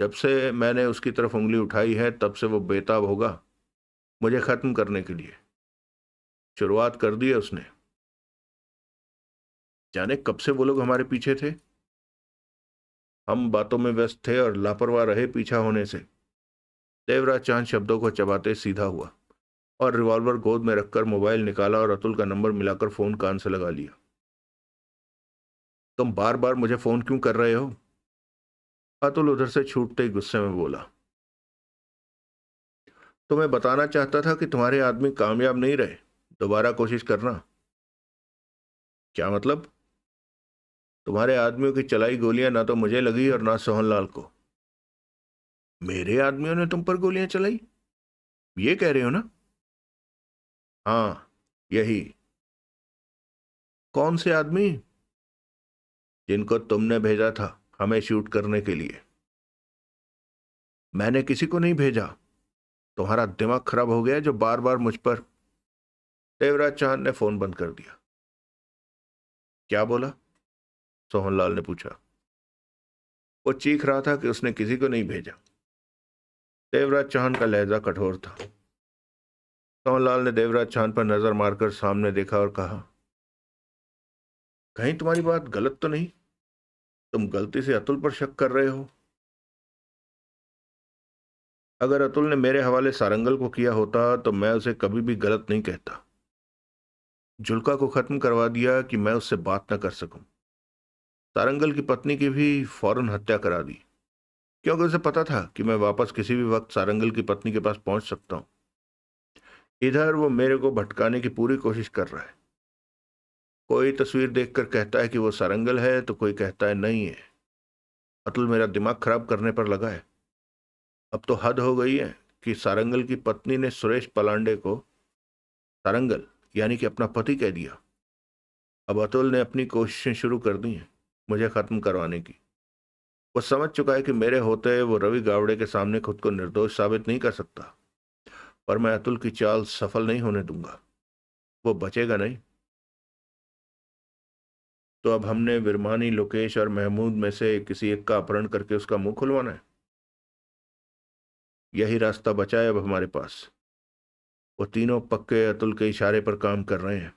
जब से मैंने उसकी तरफ उंगली उठाई है तब से वो बेताब होगा मुझे खत्म करने के लिए। शुरुआत कर दी है उसने। जाने कब से वो लोग हमारे पीछे थे। हम बातों में व्यस्त थे और लापरवाह रहे पीछा होने से। देवराज चांद शब्दों को चबाते सीधा हुआ और रिवॉल्वर गोद में रखकर मोबाइल निकाला और अतुल का नंबर मिलाकर फोन कान से लगा लिया। तुम बार बार मुझे फोन क्यों कर रहे हो? अतुल उधर से छूटते ही गुस्से में बोला। तुम्हें बताना चाहता था कि तुम्हारे आदमी कामयाब नहीं रहे, दोबारा कोशिश करना। क्या मतलब? तुम्हारे आदमियों की चलाई गोलियां ना तो मुझे लगी और ना सोहनलाल को। मेरे आदमियों ने तुम पर गोलियां चलाई, ये कह रहे हो ना? हाँ, यही। कौन से आदमी? जिनको तुमने भेजा था हमें शूट करने के लिए। मैंने किसी को नहीं भेजा। तुम्हारा दिमाग खराब हो गया जो बार बार मुझ पर। देवराज चांद ने फोन बंद कर दिया। क्या बोला? सोहनलाल ने पूछा। वो चीख रहा था कि उसने किसी को नहीं भेजा। देवराज चौहान का लहजा कठोर था। सोहनलाल ने देवराज चौहान पर नजर मारकर सामने देखा और कहा, कहीं तुम्हारी बात गलत तो नहीं? तुम गलती से अतुल पर शक कर रहे हो? अगर अतुल ने मेरे हवाले सारंगल को किया होता तो मैं उसे कभी भी गलत नहीं कहता। जुल्का को खत्म करवा दिया कि मैं उससे बात न कर सकूं। सारंगल की पत्नी की भी फौरन हत्या करा दी, क्योंकि उसे पता था कि मैं वापस किसी भी वक्त सारंगल की पत्नी के पास पहुंच सकता हूं। इधर वो मेरे को भटकाने की पूरी कोशिश कर रहा है। कोई तस्वीर देखकर कहता है कि वो सारंगल है तो कोई कहता है नहीं है। अतुल मेरा दिमाग खराब करने पर लगा है। अब तो हद हो गई है कि सारंगल की पत्नी ने सुरेश पलांडे को सारंगल यानी कि अपना पति कह दिया। अब अतुल ने अपनी कोशिशें शुरू कर दी हैं मुझे खत्म करवाने की। वो समझ चुका है कि मेरे होते वो रवि गावड़े के सामने खुद को निर्दोष साबित नहीं कर सकता, पर मैं अतुल की चाल सफल नहीं होने दूंगा। वो बचेगा नहीं। तो अब हमने विरमानी, लोकेश और महमूद में से किसी एक का अपहरण करके उसका मुंह खुलवाना है। यही रास्ता बचा है अब हमारे पास। वो तीनों पक्के अतुल के इशारे पर काम कर रहे हैं।